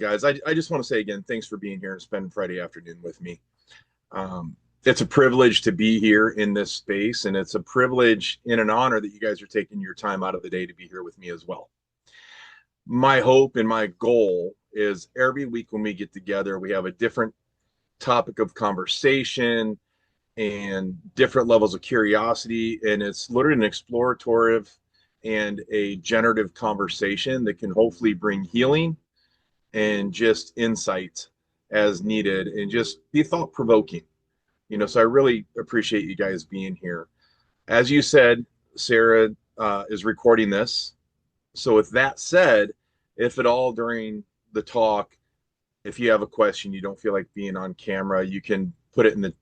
guys. I just want to say again, thanks for being here and spending Friday afternoon with me. It's a privilege to be here in this space, and it's a privilege and an honor that you guys are taking your time out of the day to be here with me as well. My hope and my goal is every week when we get together, we have a different topic of conversation and different levels of curiosity, and it's literally an explorative and a generative conversation that can hopefully bring healing and just insight as needed and just be thought provoking. So I really appreciate you guys being here. As you said, Sarah is recording this. So with that said, if at all during the talk, if you have a question, you don't feel like being on camera, you can put it in the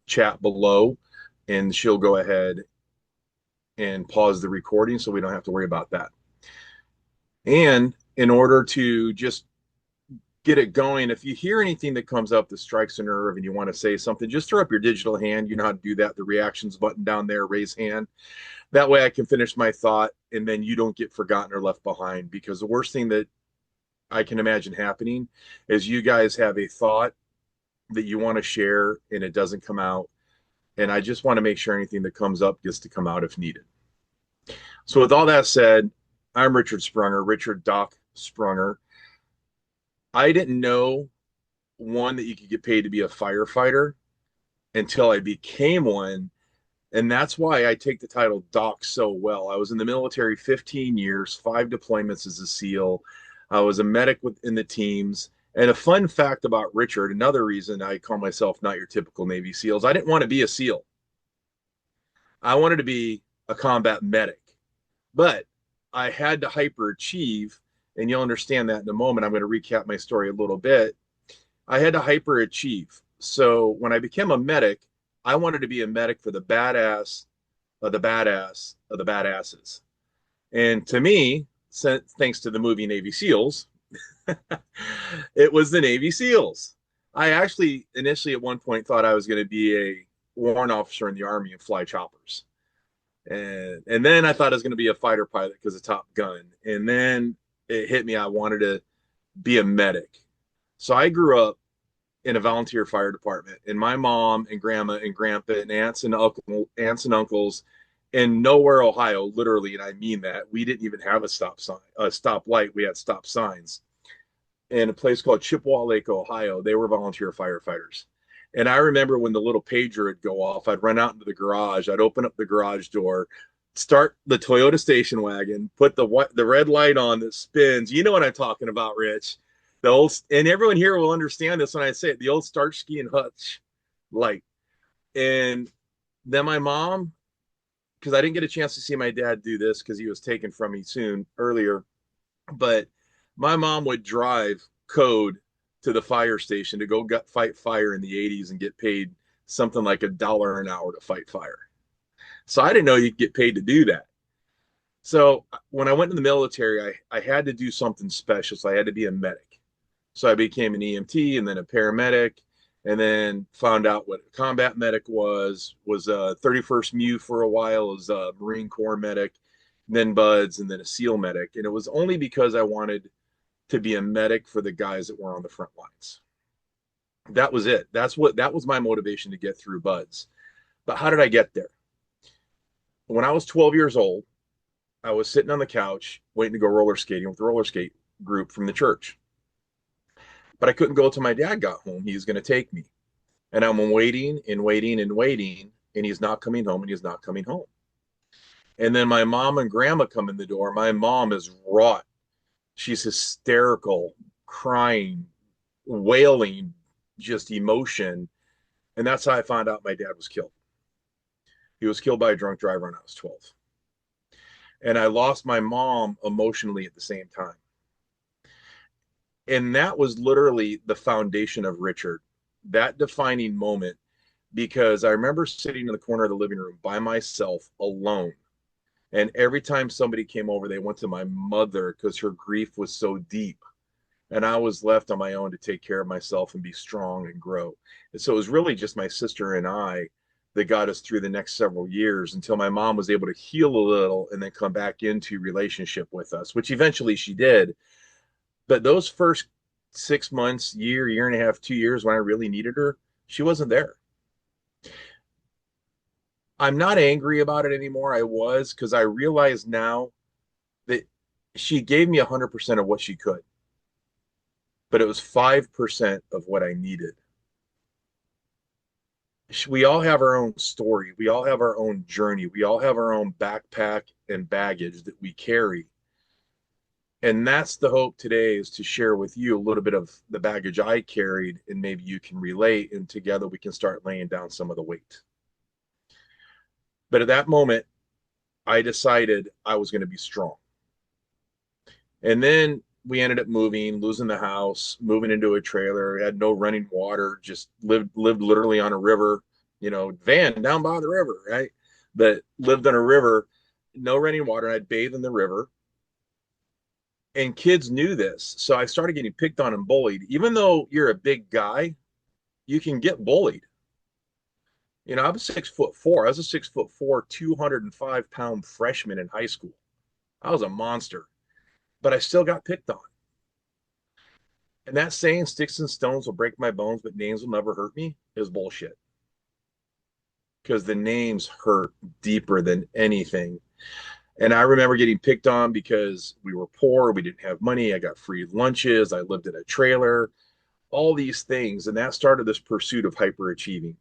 chat below and she'll go ahead and pause the recording so we don't have to worry about that. And in order to just get it going, if you hear anything that comes up that strikes a nerve and you want to say something, just throw up your digital hand. You know how to do that. The reactions button down there, raise hand. That way I can finish my thought and then you don't get forgotten or left behind, because the worst thing that I can imagine happening is you guys have a thought that you want to share and it doesn't come out. And I just want to make sure anything that comes up gets to come out if needed. So with all that said, I'm Richard Sprunger, Richard Doc Sprunger. I didn't know, one, that you could get paid to be a firefighter until I became one. And that's why I take the title Doc so well. I was in the military 15 years, 5 deployments as a SEAL. I was a medic within the teams. And a fun fact about Richard, another reason I call myself not your typical Navy SEALs, I didn't want to be a SEAL. I wanted to be a combat medic. But I had to hyperachieve, and you'll understand that in a moment. I'm going to recap my story a little bit. I had to hyperachieve. So when I became a medic, I wanted to be a medic for the badass of the badass of the badasses. And to me, thanks to the movie Navy SEALs, it was the Navy SEALs. I actually initially at one point thought I was going to be a warrant officer in the Army and fly choppers. And then I thought I was going to be a fighter pilot because of Top Gun. And then it hit me, I wanted to be a medic. So I grew up in a volunteer fire department, and my mom and grandma and grandpa and aunts and uncles in nowhere, Ohio, literally, and I mean that, we didn't even have a stop sign, a stop light. We had stop signs. In a place called Chippewa Lake, Ohio, they were volunteer firefighters. And I remember when the little pager would go off, I'd run out into the garage, I'd open up the garage door, start the Toyota station wagon, put the red light on that spins. You know what I'm talking about, Rich. The old, and everyone here will understand this when I say it, the old Starsky and Hutch light. And then my mom, because I didn't get a chance to see my dad do this because he was taken from me earlier, but my mom would drive code to the fire station to go fight fire in the 80s and get paid something like $1 an hour to fight fire. So I didn't know you could get paid to do that. So when I went in the military, I had to do something special. So I had to be a medic. So I became an EMT and then a paramedic, and then found out what a combat medic was a 31st MEU for a while, as a Marine Corps medic, then BUDS, and then a SEAL medic. And it was only because I wanted to be a medic for the guys that were on the front lines. That was it. That was my motivation to get through BUDS. But how did I get there? When I was 12 years old, I was sitting on the couch waiting to go roller skating with the roller skate group from the church. But I couldn't go till my dad got home. He was going to take me. And I'm waiting and waiting and waiting, and he's not coming home, and he's not coming home. And then my mom and grandma come in the door. My mom is wrought. She's hysterical, crying, wailing, just emotion. And that's how I found out my dad was killed. He was killed by a drunk driver when I was 12. And I lost my mom emotionally at the same time. And that was literally the foundation of Richard, that defining moment, because I remember sitting in the corner of the living room by myself alone. And every time somebody came over, they went to my mother because her grief was so deep. And I was left on my own to take care of myself and be strong and grow. And so it was really just my sister and I that got us through the next several years until my mom was able to heal a little and then come back into relationship with us, which eventually she did. But those first 6 months, year and a half, 2 years when I really needed her, she wasn't there. I'm not angry about it anymore. I was, because I realize now that she gave me 100% of what she could, but it was 5% of what I needed. We all have our own story. We all have our own journey. We all have our own backpack and baggage that we carry. And that's the hope today, is to share with you a little bit of the baggage I carried, and maybe you can relate, and together we can start laying down some of the weight. But at that moment, I decided I was going to be strong. And then we ended up moving, losing the house, moving into a trailer, had no running water, just lived literally on a river, van down by the river, right? But lived on a river, no running water, and I'd bathe in the river. And kids knew this. So I started getting picked on and bullied. Even though you're a big guy, you can get bullied. I was 6'4". I was a 6'4", 205-pound freshman in high school. I was a monster, but I still got picked on. And that saying, sticks and stones will break my bones, but names will never hurt me, is bullshit. Because the names hurt deeper than anything. And I remember getting picked on because we were poor, we didn't have money, I got free lunches, I lived in a trailer, all these things. And that started this pursuit of hyperachieving.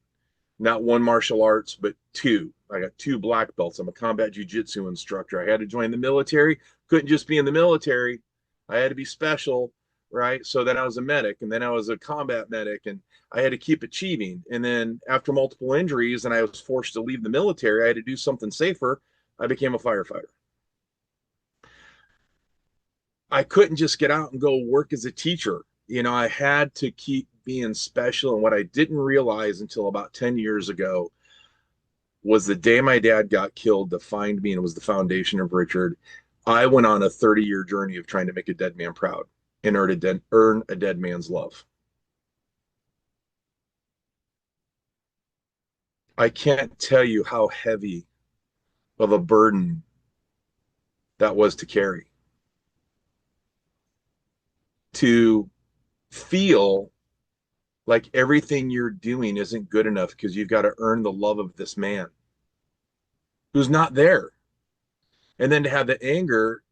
Not one martial arts, but two. I got 2 black belts. I'm a combat jiu-jitsu instructor. I had to join the military. Couldn't just be in the military. I had to be special, right? So then I was a medic, and then I was a combat medic, and I had to keep achieving. And then after multiple injuries, and I was forced to leave the military, I had to do something safer. I became a firefighter. I couldn't just get out and go work as a teacher. I had to keep being special. And what I didn't realize until about 10 years ago was the day my dad got killed defined me, and it was the foundation of Richard. I went on a 30-year journey of trying to make a dead man proud and earn a dead man's love. I can't tell you how heavy of a burden that was to carry. To feel like everything you're doing isn't good enough because you've got to earn the love of this man who's not there. And then to have the anger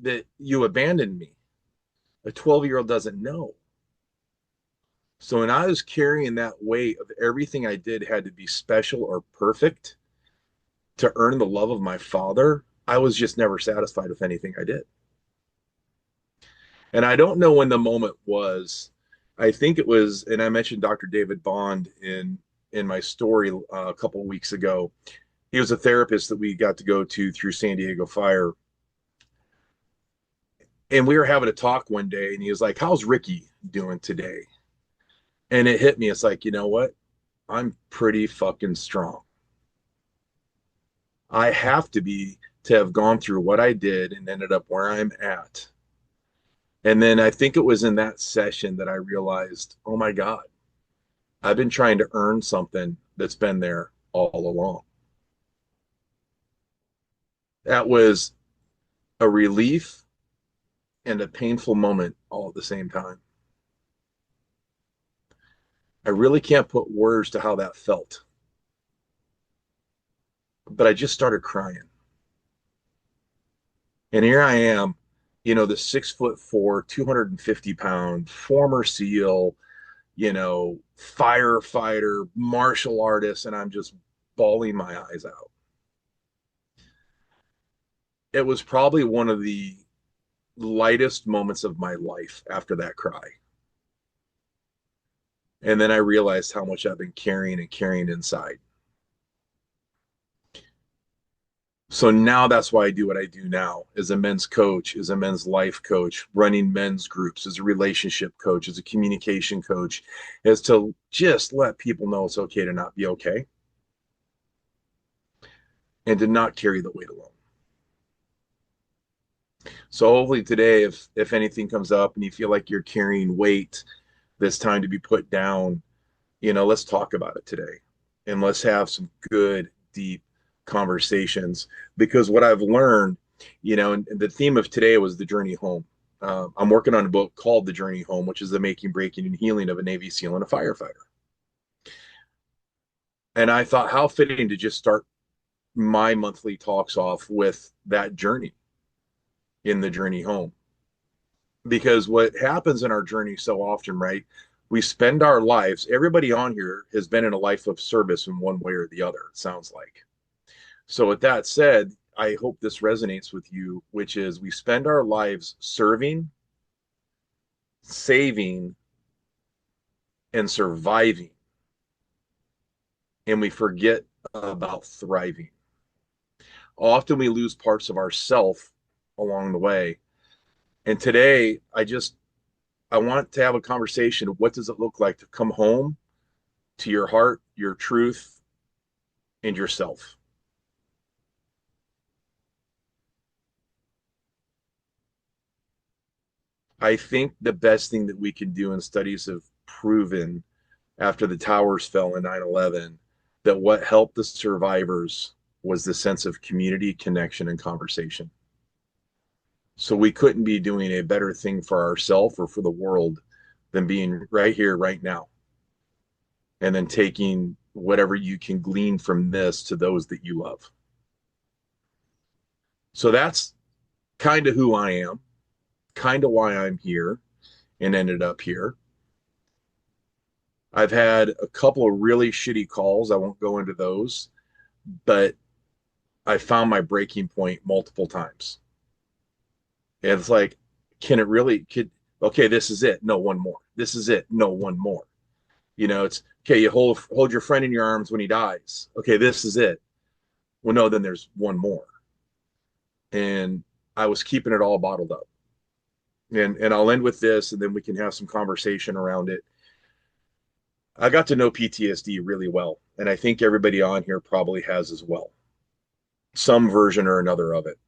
that you abandoned me. A 12-year-old doesn't know. So when I was carrying that weight of everything I did had to be special or perfect to earn the love of my father, I was just never satisfied with anything I did. And I don't know when the moment was. I think it was, and I mentioned Dr. David Bond in my story a couple of weeks ago. He was a therapist that we got to go to through San Diego Fire. And we were having a talk one day, and he was like, "How's Ricky doing today?" And it hit me. It's like, you know what? I'm pretty fucking strong. I have to be, to have gone through what I did and ended up where I'm at. And then I think it was in that session that I realized, oh my God, I've been trying to earn something that's been there all along. That was a relief and a painful moment all at the same time. I really can't put words to how that felt, but I just started crying. And here I am, the 6'4", 250-pound former SEAL, firefighter, martial artist, and I'm just bawling my eyes out. It was probably one of the lightest moments of my life after that cry. And then I realized how much I've been carrying and carrying inside. So now that's why I do what I do now as a men's coach, as a men's life coach, running men's groups, as a relationship coach, as a communication coach, is to just let people know it's okay to not be okay and to not carry the weight alone. So hopefully today, if anything comes up and you feel like you're carrying weight that's time to be put down, let's talk about it today. And let's have some good, deep conversations. Because what I've learned, and the theme of today was the journey home. I'm working on a book called The Journey Home, which is the making, breaking, and healing of a Navy SEAL and a firefighter. And I thought, how fitting to just start my monthly talks off with that journey in the journey home. Because what happens in our journey so often, right? We spend our lives, everybody on here has been in a life of service in one way or the other, it sounds like. So, with that said, I hope this resonates with you, which is we spend our lives serving, saving, and surviving, and we forget about thriving. Often we lose parts of ourself along the way. And today, I want to have a conversation. What does it look like to come home to your heart, your truth, and yourself? I think the best thing that we can do, and studies have proven after the towers fell in 9/11, that what helped the survivors was the sense of community, connection, and conversation. So we couldn't be doing a better thing for ourselves or for the world than being right here, right now, and then taking whatever you can glean from this to those that you love. So that's kind of who I am, kind of why I'm here and ended up here. I've had a couple of really shitty calls. I won't go into those, but I found my breaking point multiple times. And it's like, can it really, okay, this is it. No, one more. This is it. No, one more. It's okay. You hold your friend in your arms when he dies. Okay, this is it. Well, no, then there's one more. And I was keeping it all bottled up. And I'll end with this, and then we can have some conversation around it. I got to know PTSD really well, and I think everybody on here probably has as well, some version or another of it.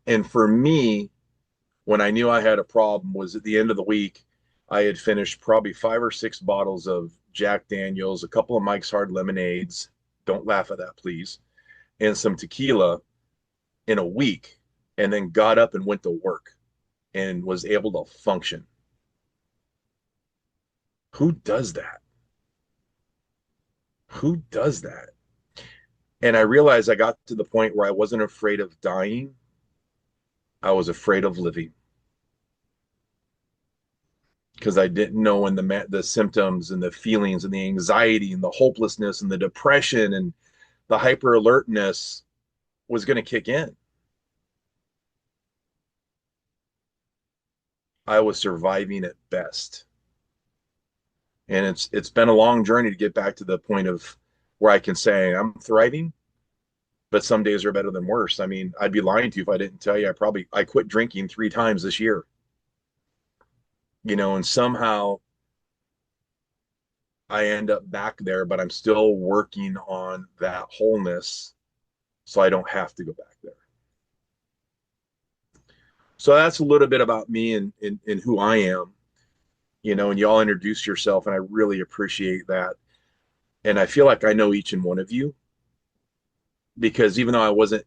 And for me, when I knew I had a problem was at the end of the week, I had finished probably 5 or 6 bottles of Jack Daniels, a couple of Mike's Hard Lemonades. Don't laugh at that, please. And some tequila in a week, and then got up and went to work and was able to function. Who does that? Who does that? And I realized I got to the point where I wasn't afraid of dying. I was afraid of living because I didn't know when the symptoms and the feelings and the anxiety and the hopelessness and the depression and the hyper alertness was going to kick in. I was surviving at best. And it's been a long journey to get back to the point of where I can say I'm thriving, but some days are better than worse. I mean, I'd be lying to you if I didn't tell you I quit drinking 3 times this year, and somehow I end up back there, but I'm still working on that wholeness so I don't have to go back there. So that's a little bit about me and who I am, and you all introduce yourself, and I really appreciate that. And I feel like I know each and one of you because even though I wasn't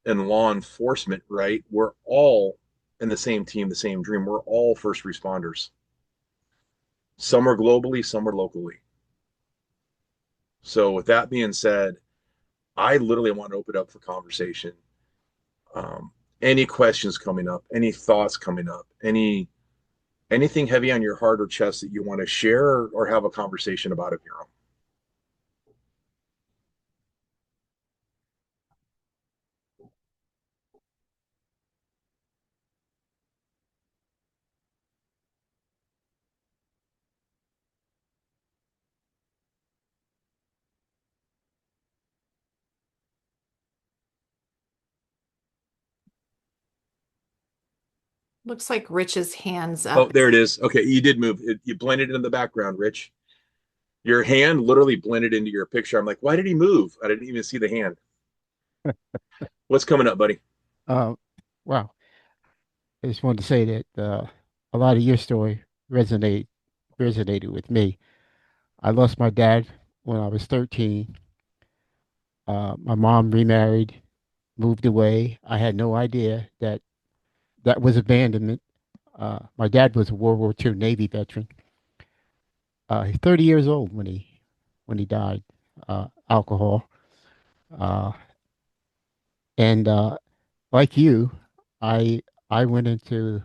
in law enforcement, right, we're all in the same team, the same dream. We're all first responders. Some are globally, some are locally. So with that being said, I literally want to open it up for conversation. Um, any questions coming up, any thoughts coming up, anything heavy on your heart or chest that you want to share or have a conversation about of your own. Looks like Rich's hands Oh, up. there it is. Okay, you did move. You blended in the background, Rich. Your hand literally blended into your picture. I'm like, why did he move? I didn't even see the hand. What's coming up, buddy? Uh, wow. I just wanted to say that a lot of your story resonate resonated with me. I lost my dad when I was 13. My mom remarried, moved away. I had no idea that that was abandonment. My dad was a World War II Navy veteran. He's 30 years old when he died. Alcohol. Uh, and like you, I I went into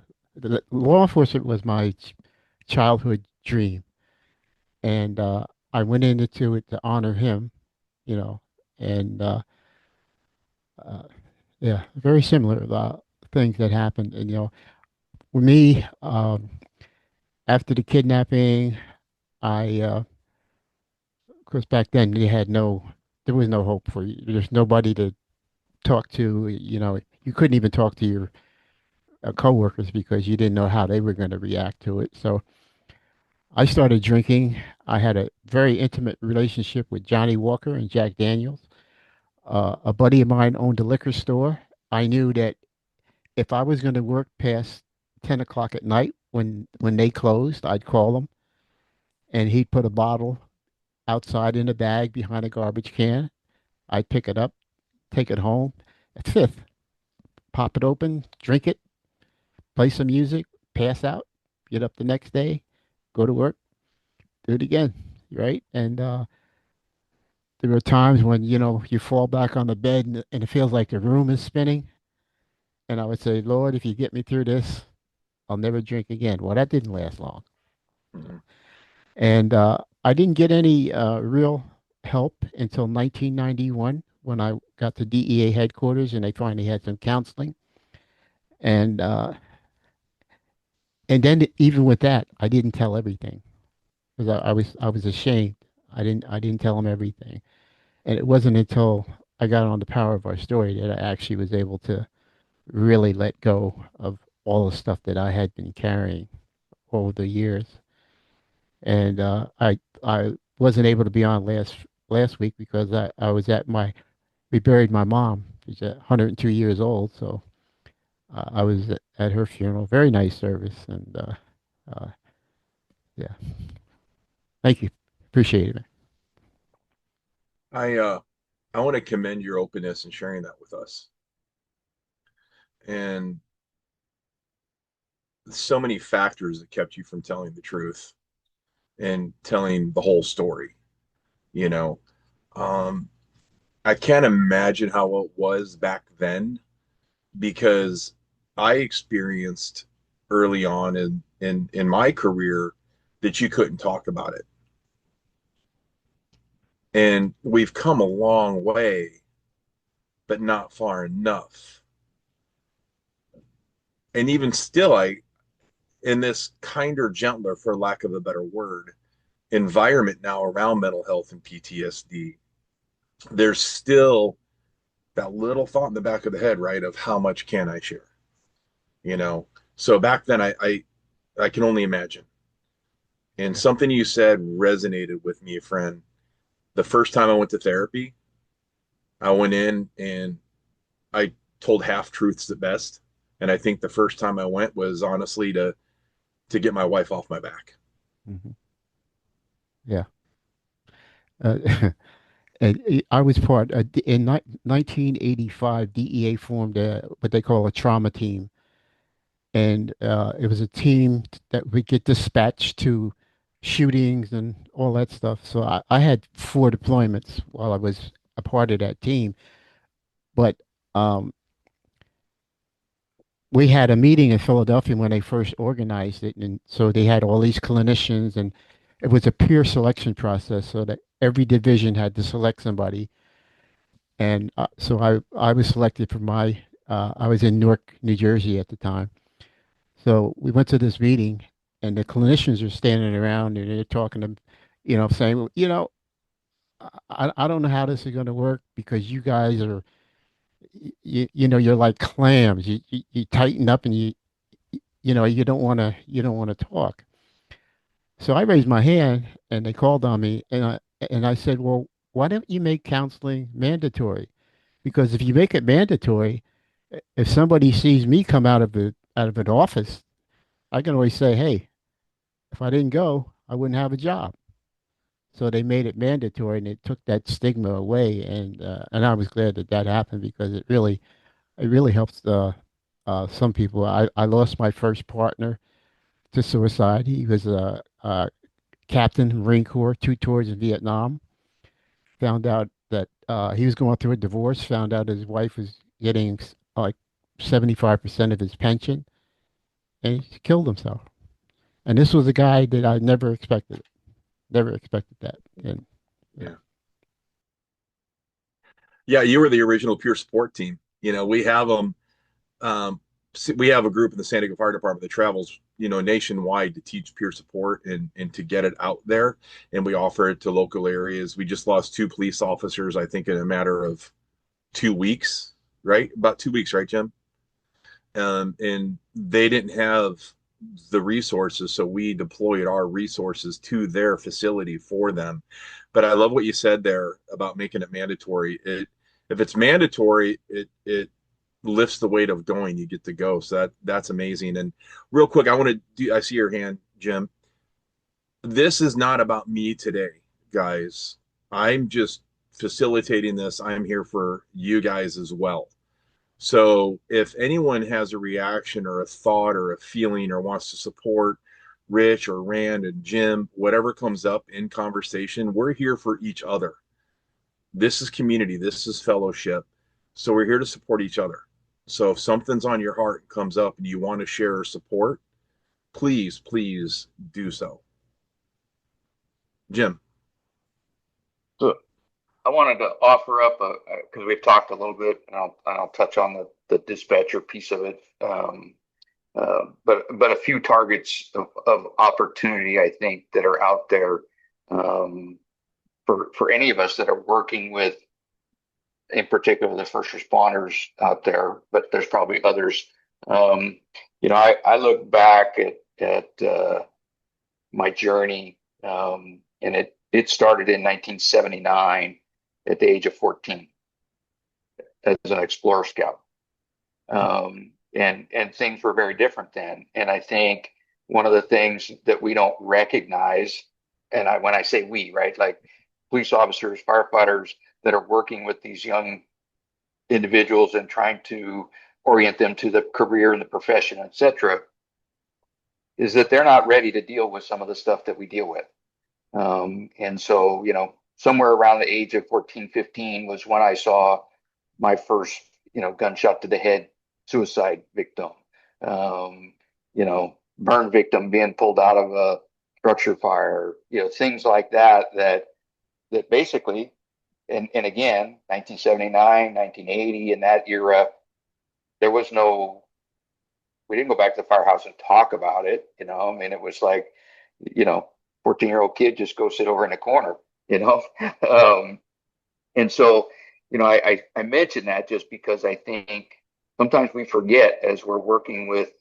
law enforcement was my childhood dream, and I went into it to honor him, you know, and uh, yeah, very similar things that happened. And with me, after the kidnapping, of course, back then there was no hope for you. There's nobody to talk to. You couldn't even talk to your coworkers because you didn't know how they were going to react to it. So I started drinking. I had a very intimate relationship with Johnny Walker and Jack Daniels. A buddy of mine owned a liquor store. I knew that if I was going to work past 10 o'clock at night when they closed, I'd call him and he'd put a bottle outside in a bag behind a garbage can. I'd pick it up, take it home at fifth, pop it open, drink it, play some music, pass out, get up the next day, go to work, do it again, right? And there were times when you fall back on the bed and it feels like the room is spinning. And I would say, Lord, if you get me through this, I'll never drink again. Well, that didn't last long. Mhm. And I didn't get any real help until 1991 when I got to DEA headquarters and they finally had some counseling. And then even with that, I didn't tell everything because I was ashamed. I didn't tell them everything. And it wasn't until I got on the power of our story that I actually was able to really let go of all the stuff that I had been carrying over the years. And I wasn't able to be on last week because I was at we buried my mom. She's 102 years old, so I was at her funeral. Very nice service, and uh, yeah, thank you, appreciate it. Man. I uh, I want to commend your openness and sharing that with us. And so many factors that kept you from telling the truth and telling the whole story. You know, um, I can't imagine how it was back then because I experienced early on in my career that you couldn't talk about it. And we've come a long way, but not far enough. And even still, in this kinder, gentler, for lack of a better word, environment now around mental health and PTSD, there's still that little thought in the back of the head, right? Of how much can I share? You know? So back then I can only imagine. And Yeah. something you said resonated with me, friend. The first time I went to therapy, I went in and I told half truths at best. And I think the first time I went was honestly to get my wife off my back. Hmm. Yeah. Uh, and I was part in 1985. DEA formed what they call a trauma team, and it was a team that would get dispatched to shootings and all that stuff. So I had 4 deployments while I was a part of that team. But um, we had a meeting in Philadelphia when they first organized it, and so they had all these clinicians, and it was a peer selection process, so that every division had to select somebody. And so I was selected for I was in Newark, New Jersey at the time. So we went to this meeting, and the clinicians are standing around and they're talking to, saying, well, I don't know how this is going to work because you guys are, you're like clams. You tighten up and you don't want to talk. So I raised my hand and they called on me and I said, well, why don't you make counseling mandatory? Because if you make it mandatory, if somebody sees me come out of an office, I can always say, hey, if I didn't go, I wouldn't have a job. So they made it mandatory and it took that stigma away. And I was glad that that happened because it really helps. some people. I lost my first partner to suicide. He was a captain, Marine Corps, 2 tours in Vietnam. Found out that he was going through a divorce. Found out his wife was getting like 75% of his pension, and he killed himself. And this was a guy that I never expected. Never expected that. And yeah. Yeah. Yeah, you were the original peer support team. You know, we have them. We have a group in the San Diego Fire Department that travels, you know, nationwide to teach peer support and to get it out there. And we offer it to local areas. We just lost 2 police officers, I think, in a matter of 2 weeks, right? About 2 weeks, right, Jim? And they didn't have the resources, so we deployed our resources to their facility for them. But I love what you said there about making it mandatory. If it's mandatory, it lifts the weight of going. You get to go, so that's amazing. And real quick, I want to do. I see your hand, Jim. This is not about me today, guys. I'm just facilitating this. I'm here for you guys as well. So if anyone has a reaction or a thought or a feeling or wants to support Rich or Rand and Jim, whatever comes up in conversation, we're here for each other. This is community, this is fellowship. So we're here to support each other. So if something's on your heart and comes up and you want to share or support, please, please do so. Jim. So I wanted to offer up because we've talked a little bit, and I'll touch on the dispatcher piece of it. But a few targets of opportunity, I think, that are out there for any of us that are working with, in particular, the first responders out there. But there's probably others. I look back at my journey, and it started in 1979 at the age of 14 as an Explorer Scout. And things were very different then. And I think one of the things that we don't recognize, and when I say we, right, like police officers, firefighters that are working with these young individuals and trying to orient them to the career and the profession, et cetera, is that they're not ready to deal with some of the stuff that we deal with. And so, somewhere around the age of 14, 15 was when I saw my first, gunshot to the head suicide victim, burn victim being pulled out of a structure fire, things like that basically, and again, 1979, 1980, in that era, we didn't go back to the firehouse and talk about it. It was like, 14-year-old kid, just go sit over in the corner, and so, I mention that just because I think sometimes we forget, as we're working with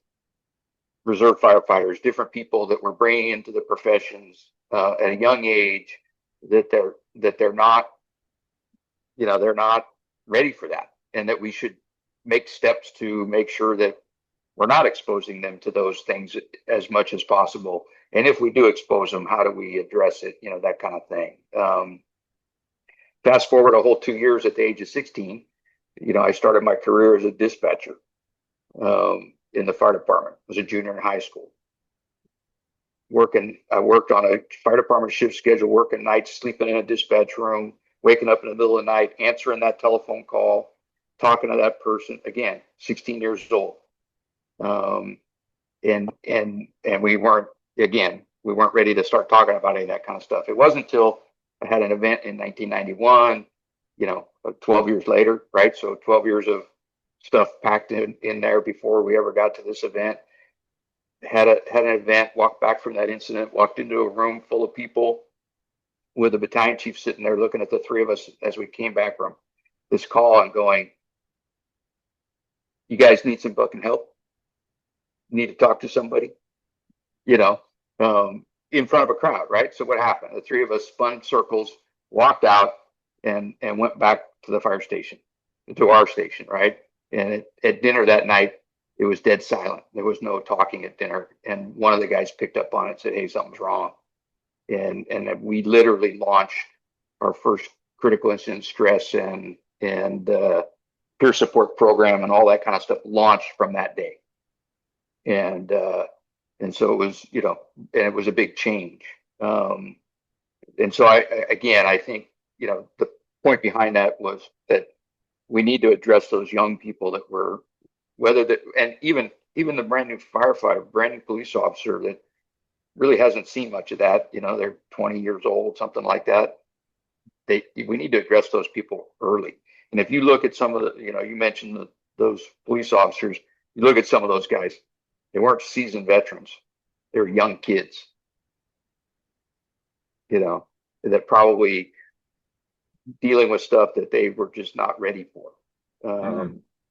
reserve firefighters, different people that we're bringing into the professions at a young age, that they're not, they're not ready for that, and that we should make steps to make sure that we're not exposing them to those things as much as possible. And if we do expose them, how do we address it? That kind of thing. Fast forward a whole 2 years at the age of 16, I started my career as a dispatcher in the fire department. I was a junior in high school. I worked on a fire department shift schedule, working nights, sleeping in a dispatch room, waking up in the middle of the night, answering that telephone call, talking to that person. Again, 16 years old. And we weren't ready to start talking about any of that kind of stuff. It wasn't until I had an event in 1991, 12 years later, right? So 12 years of stuff packed in there before we ever got to this event. Had an event, walked back from that incident, walked into a room full of people with a battalion chief sitting there looking at the three of us as we came back from this call and going, "You guys need some fucking help? Need to talk to somebody?" In front of a crowd, right? So what happened? The three of us spun circles, walked out, and went back to the fire station, to our station, right? And at dinner that night, it was dead silent. There was no talking at dinner. And one of the guys picked up on it and said, "Hey, something's wrong." And we literally launched our first critical incident stress and peer support program and all that kind of stuff launched from that day. And so it was, you know, and it was a big change. And so again, I think, you know, the point behind that was that we need to address those young people that were, whether that, and even the brand new firefighter, brand new police officer that really hasn't seen much of that, you know, they're 20 years old, something like that. We need to address those people early. And if you look at some of the, you know, you mentioned those police officers, you look at some of those guys, they weren't seasoned veterans. They were young kids, you know, that probably dealing with stuff that they were just not ready for.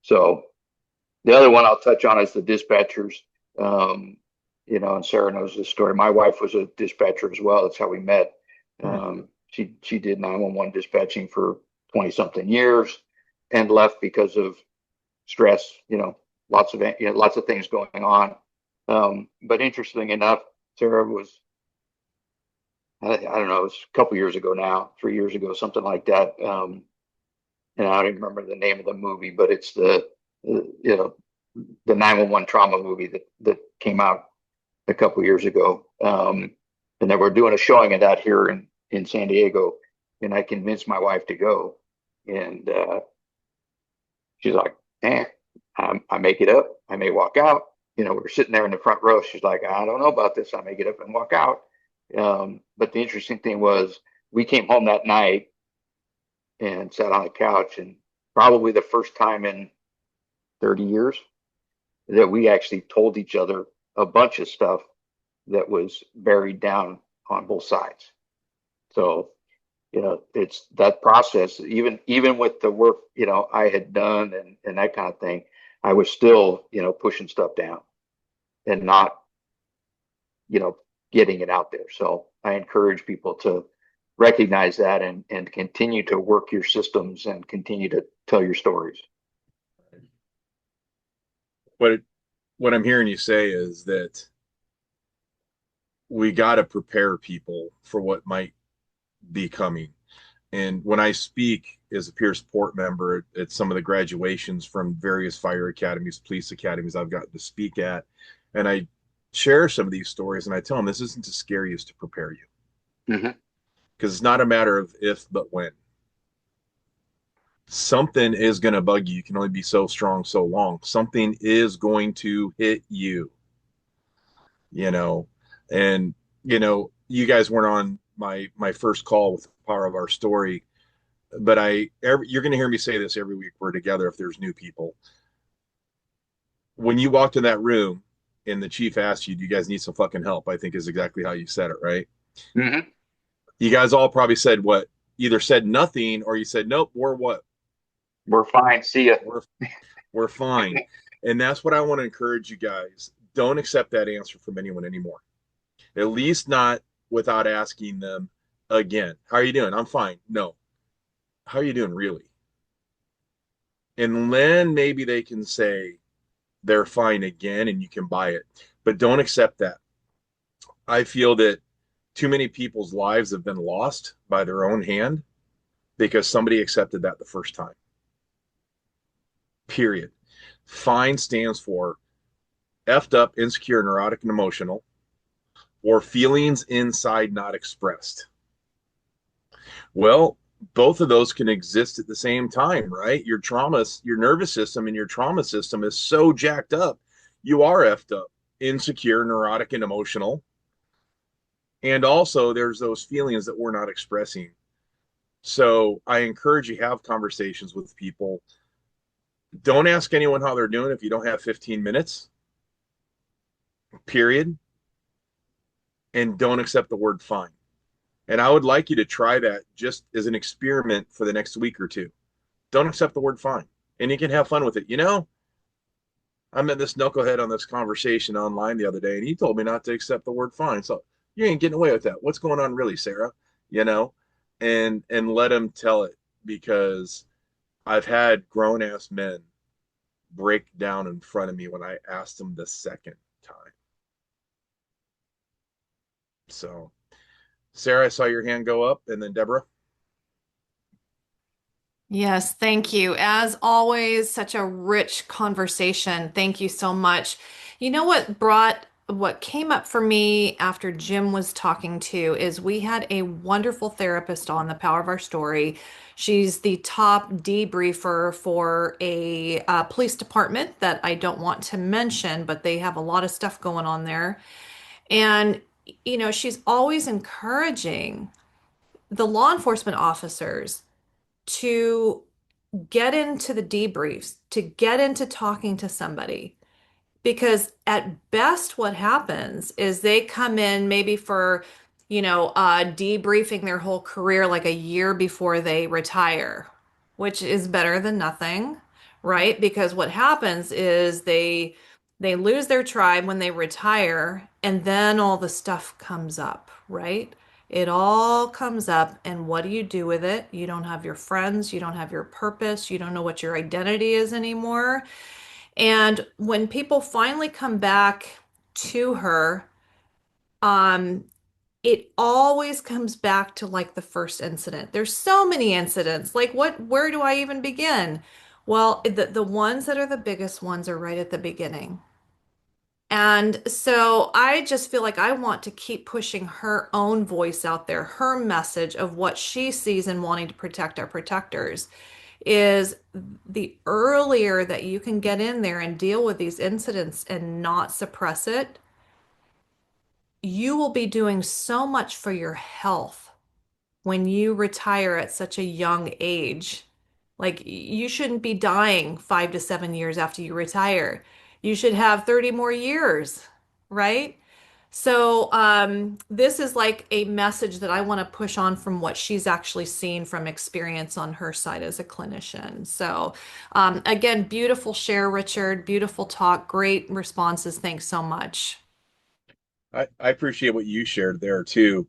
So the other one I'll touch on is the dispatchers. You know, and Sarah knows this story. My wife was a dispatcher as well. That's how we met. She did 911 dispatching for 20 something years and left because of stress, you know, lots of things going on. But interesting enough, Sarah was, I don't know, it was a couple years ago now, 3 years ago, something like that. And I don't even remember the name of the movie, but it's the you know, the 911 trauma movie that came out a couple years ago. And then we're doing a showing of that here in San Diego, and I convinced my wife to go. And she's like, I may get up, I may walk out. You know, we're sitting there in the front row. She's like, I don't know about this. I may get up and walk out. But the interesting thing was we came home that night and sat on the couch, and probably the first time in 30 years that we actually told each other a bunch of stuff that was buried down on both sides. So, you know, it's that process, even with the work, you know, I had done and that kind of thing, I was still, you know, pushing stuff down and not, you know, getting it out there. So I encourage people to recognize that and continue to work your systems and continue to tell your stories. What I'm hearing you say is that we got to prepare people for what might be coming. And when I speak as a peer support member at some of the graduations from various fire academies, police academies I've gotten to speak at, and I share some of these stories, and I tell them this isn't to scare you, it's to prepare you. Because it's not a matter of if, but when. Something is going to bug you. You can only be so strong so long. Something is going to hit you, you know. And, you know, you guys weren't on my first call with the power of our story, but you're going to hear me say this every week we're together if there's new people. When you walked in that room and the chief asked you, do you guys need some fucking help? I think is exactly how you said it, right? You guys all probably said what? Either said nothing or you said, nope, we're what? We're fine. See ya. We're fine. And that's what I want to encourage you guys. Don't accept that answer from anyone anymore. At least not without asking them again. How are you doing? I'm fine. No. How are you doing really? And then maybe they can say they're fine again and you can buy it. But don't accept that. I feel that too many people's lives have been lost by their own hand because somebody accepted that the first time. Period. FINE stands for effed up, insecure, neurotic, and emotional, or feelings inside not expressed. Well, both of those can exist at the same time, right? Your nervous system and your trauma system is so jacked up. You are effed up, insecure, neurotic, and emotional. And also there's those feelings that we're not expressing. So I encourage you have conversations with people. Don't ask anyone how they're doing if you don't have 15 minutes, period. And don't accept the word fine. And I would like you to try that just as an experiment for the next week or two. Don't accept the word fine. And you can have fun with it. You know, I met this knucklehead on this conversation online the other day, and he told me not to accept the word fine. So you ain't getting away with that. What's going on really, Sarah? You know, and let him tell it, because I've had grown ass men break down in front of me when I asked them the second time. So, Sarah, I saw your hand go up, and then Deborah. Yes, thank you. As always, such a rich conversation. Thank you so much. You know what came up for me after Jim was talking to is we had a wonderful therapist on the Power of Our Story. She's the top debriefer for a police department that I don't want to mention, but they have a lot of stuff going on there. And, she's always encouraging the law enforcement officers to get into the debriefs, to get into talking to somebody. Because at best, what happens is they come in maybe for, debriefing their whole career like a year before they retire, which is better than nothing, right? Because what happens is they lose their tribe when they retire, and then all the stuff comes up, right? It all comes up, and what do you do with it? You don't have your friends, you don't have your purpose, you don't know what your identity is anymore. And when people finally come back to her, um, it always comes back to like the first incident. There's so many incidents. Like where do I even begin? Well, the ones that are the biggest ones are right at the beginning. And so I just feel like I want to keep pushing her own voice out there, her message of what she sees in wanting to protect our protectors is the earlier that you can get in there and deal with these incidents and not suppress it, you will be doing so much for your health when you retire at such a young age. Like you shouldn't be dying 5 to 7 years after you retire. You should have 30 more years, right? So, this is like a message that I want to push on from what she's actually seen from experience on her side as a clinician. So, again, beautiful share, Richard. Beautiful talk. Great responses. Thanks so much. I appreciate what you shared there too.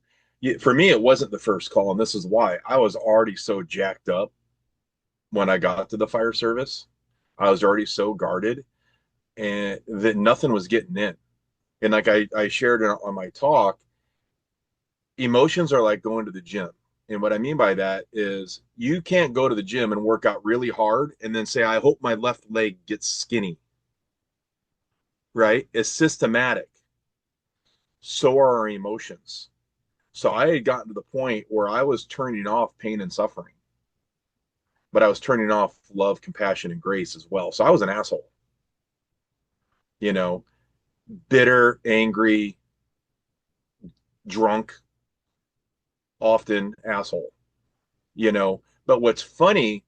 For me, it wasn't the first call, and this is why I was already so jacked up when I got to the fire service. I was already so guarded, and that nothing was getting in. And like I shared on my talk, emotions are like going to the gym. And what I mean by that is you can't go to the gym and work out really hard and then say, I hope my left leg gets skinny, right? It's systematic. So are our emotions. So I had gotten to the point where I was turning off pain and suffering, but I was turning off love, compassion, and grace as well. So I was an asshole, you know, bitter, angry, drunk, often asshole, you know. But what's funny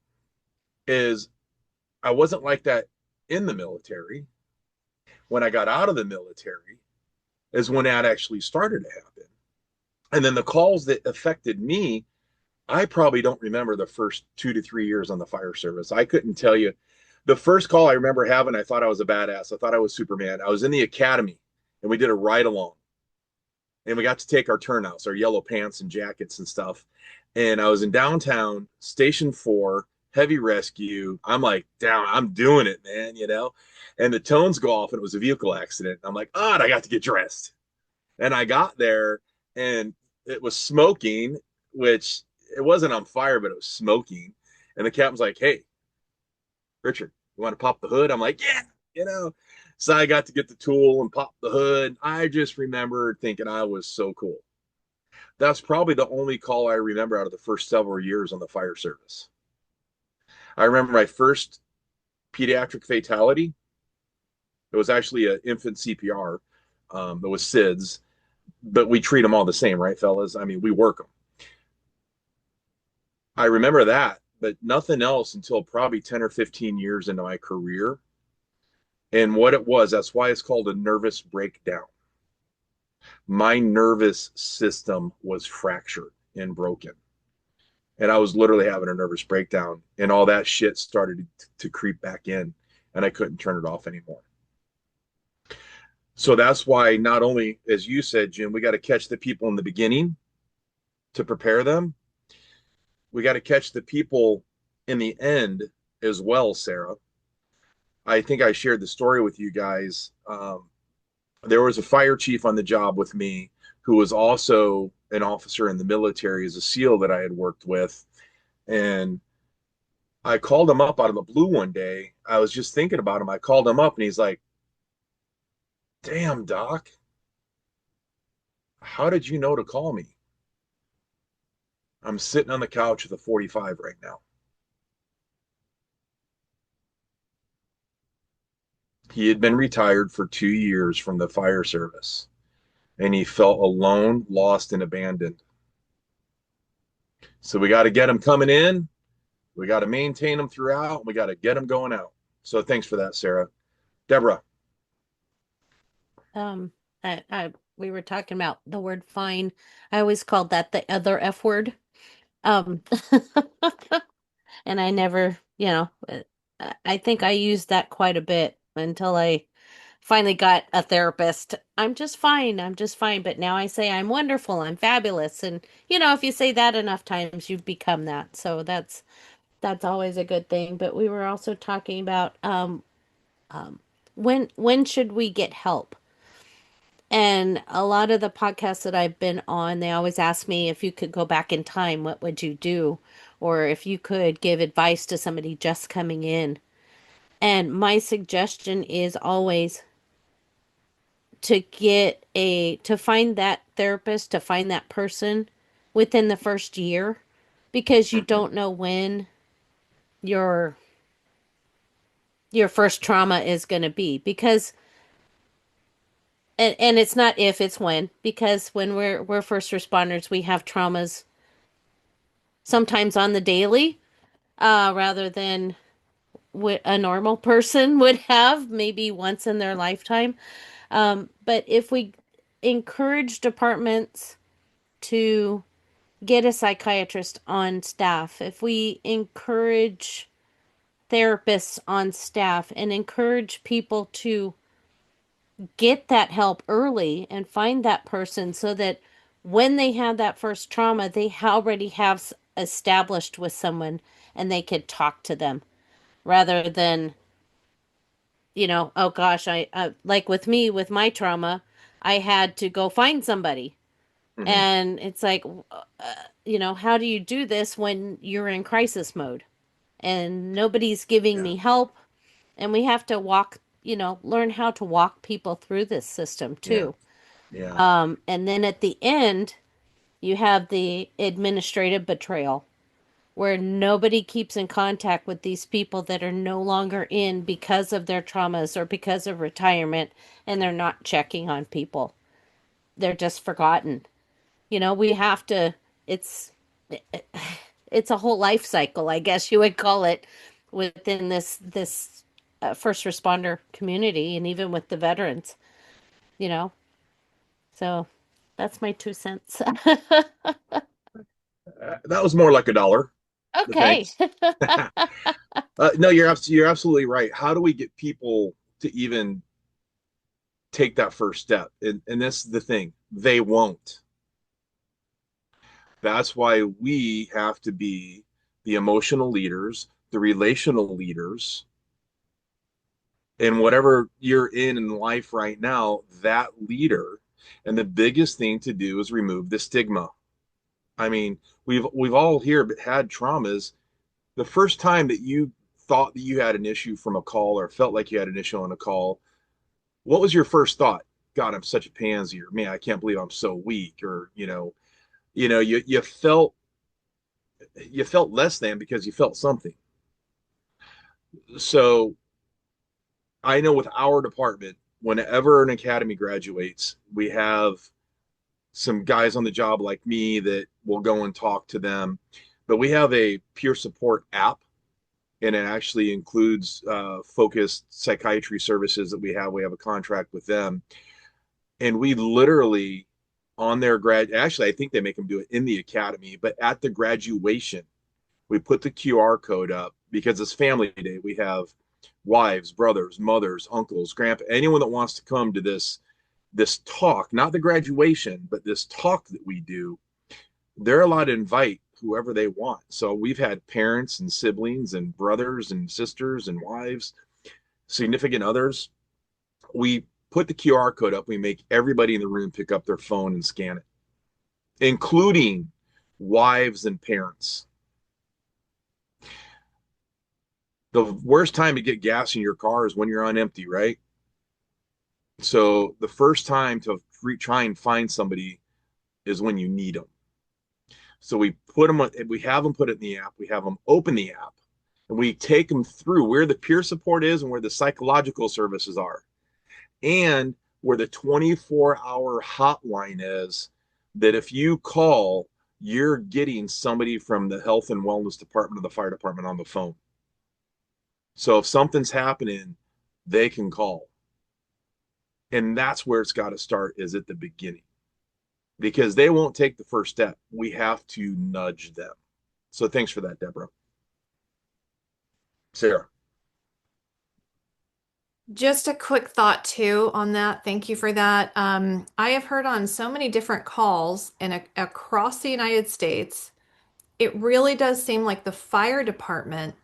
is I wasn't like that in the military. When I got out of the military is when that actually started to happen. And then the calls that affected me, I probably don't remember the first 2 to 3 years on the fire service. I couldn't tell you. The first call I remember having, I thought I was a badass. I thought I was Superman. I was in the academy and we did a ride along and we got to take our turnouts, our yellow pants and jackets and stuff. And I was in downtown, Station 4, heavy rescue. I'm like, down, I'm doing it, man, you know? And the tones go off and it was a vehicle accident. I'm like, oh, and I got to get dressed. And I got there and it was smoking, which it wasn't on fire, but it was smoking. And the captain's like, hey, Richard, you want to pop the hood? I'm like, yeah, you know. So I got to get the tool and pop the hood. I just remember thinking I was so cool. That's probably the only call I remember out of the first several years on the fire service. I remember my first pediatric fatality. It was actually an infant CPR. It was SIDS, but we treat them all the same, right, fellas? I mean, we work them. I remember that, but nothing else until probably 10 or 15 years into my career. And what it was, that's why it's called a nervous breakdown. My nervous system was fractured and broken. And I was literally having a nervous breakdown, and all that shit started to creep back in, and I couldn't turn it off anymore. So that's why, not only, as you said, Jim, we got to catch the people in the beginning to prepare them. We got to catch the people in the end as well, Sarah. I think I shared the story with you guys. There was a fire chief on the job with me who was also an officer in the military as a SEAL that I had worked with. And I called him up out of the blue one day. I was just thinking about him. I called him up and he's like, damn, doc, how did you know to call me? I'm sitting on the couch with a 45 right now. He had been retired for 2 years from the fire service and he felt alone, lost, and abandoned. So we got to get him coming in. We got to maintain him throughout. We got to get him going out. So thanks for that, Sarah. Deborah. Um, we were talking about the word fine. I always called that the other F word. Um, and I never, I think I used that quite a bit until I finally got a therapist. I'm just fine. I'm just fine. But now I say I'm wonderful. I'm fabulous. And if you say that enough times, you've become that. So that's always a good thing. But we were also talking about um, when should we get help? And a lot of the podcasts that I've been on, they always ask me if you could go back in time, what would you do? Or if you could give advice to somebody just coming in. And my suggestion is always to find that therapist, to find that person within the first year, because you Mm-hmm. don't know when your your first trauma is going to be. Because and it's not if, it's when, because when we're first responders, we have traumas sometimes on the daily, rather than what a normal person would have maybe once in their lifetime. But if we encourage departments to get a psychiatrist on staff, if we encourage therapists on staff and encourage people to get that help early and find that person, so that when they have that first trauma, they already have established with someone and they could talk to them, rather than, oh gosh, I like with me, with my trauma, I had to go find somebody. Mm-hmm. And it's like, how do you do this when you're in crisis mode and nobody's giving Yeah. me help? And we have to learn how to walk people through this system Yeah. too. Yeah. And then at the end, you have the administrative betrayal, where nobody keeps in contact with these people that are no longer in because of their traumas or because of retirement, and they're not checking on people. They're just forgotten. We have to, it's, it's a whole life cycle, I guess you would call it, within this first responder community, and even with the veterans, you know. So that's my 2 cents. That was more like a dollar, but Okay. thanks. No, you're absolutely right. How do we get people to even take that first step? And this is the thing, they won't. That's why we have to be the emotional leaders, the relational leaders, and whatever you're in life right now, that leader. And the biggest thing to do is remove the stigma. I mean, we've all here had traumas. The first time that you thought that you had an issue from a call or felt like you had an issue on a call, what was your first thought? God, I'm such a pansy, or man, I can't believe I'm so weak, or you felt less than because you felt something. So I know with our department, whenever an academy graduates, we have some guys on the job like me that will go and talk to them. But we have a peer support app, and it actually includes focused psychiatry services that we have. We have a contract with them, and we literally on their actually, I think they make them do it in the academy, but at the graduation, we put the QR code up because it's family day. We have wives, brothers, mothers, uncles, grandpa, anyone that wants to come to this talk, not the graduation, but this talk that we do, they're allowed to invite whoever they want. So we've had parents and siblings and brothers and sisters and wives, significant others. We put the QR code up. We make everybody in the room pick up their phone and scan it, including wives and parents. The worst time to get gas in your car is when you're on empty, right? So the first time to try and find somebody is when you need them. So we have them put it in the app, we have them open the app, and we take them through where the peer support is and where the psychological services are, and where the 24-hour hotline is, that if you call, you're getting somebody from the health and wellness department of the fire department on the phone. So if something's happening, they can call. And that's where it's got to start, is at the beginning, because they won't take the first step. We have to nudge them. So thanks for that, Deborah. Sarah. Just a quick thought too on that. Thank you for that. I have heard on so many different calls and across the United States, it really does seem like the fire department,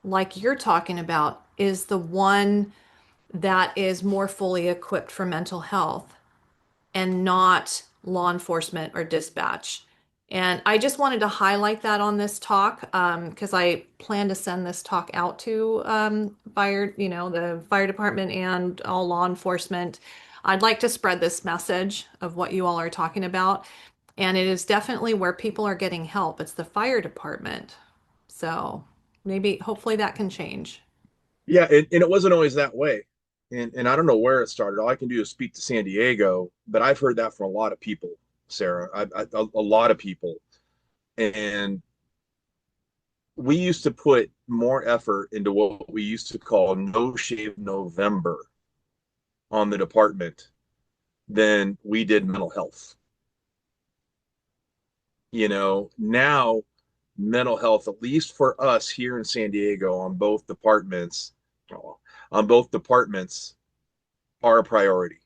like you're talking about, is the one that is more fully equipped for mental health and not law enforcement or dispatch. And I just wanted to highlight that on this talk because I plan to send this talk out to the fire department and all law enforcement. I'd like to spread this message of what you all are talking about. And it is definitely where people are getting help. It's the fire department. So maybe, hopefully, that can change. Yeah, and it wasn't always that way. And I don't know where it started. All I can do is speak to San Diego, but I've heard that from a lot of people, Sarah, a lot of people. And we used to put more effort into what we used to call No Shave November on the department than we did mental health. Now mental health, at least for us here in San Diego, on both departments, are a priority.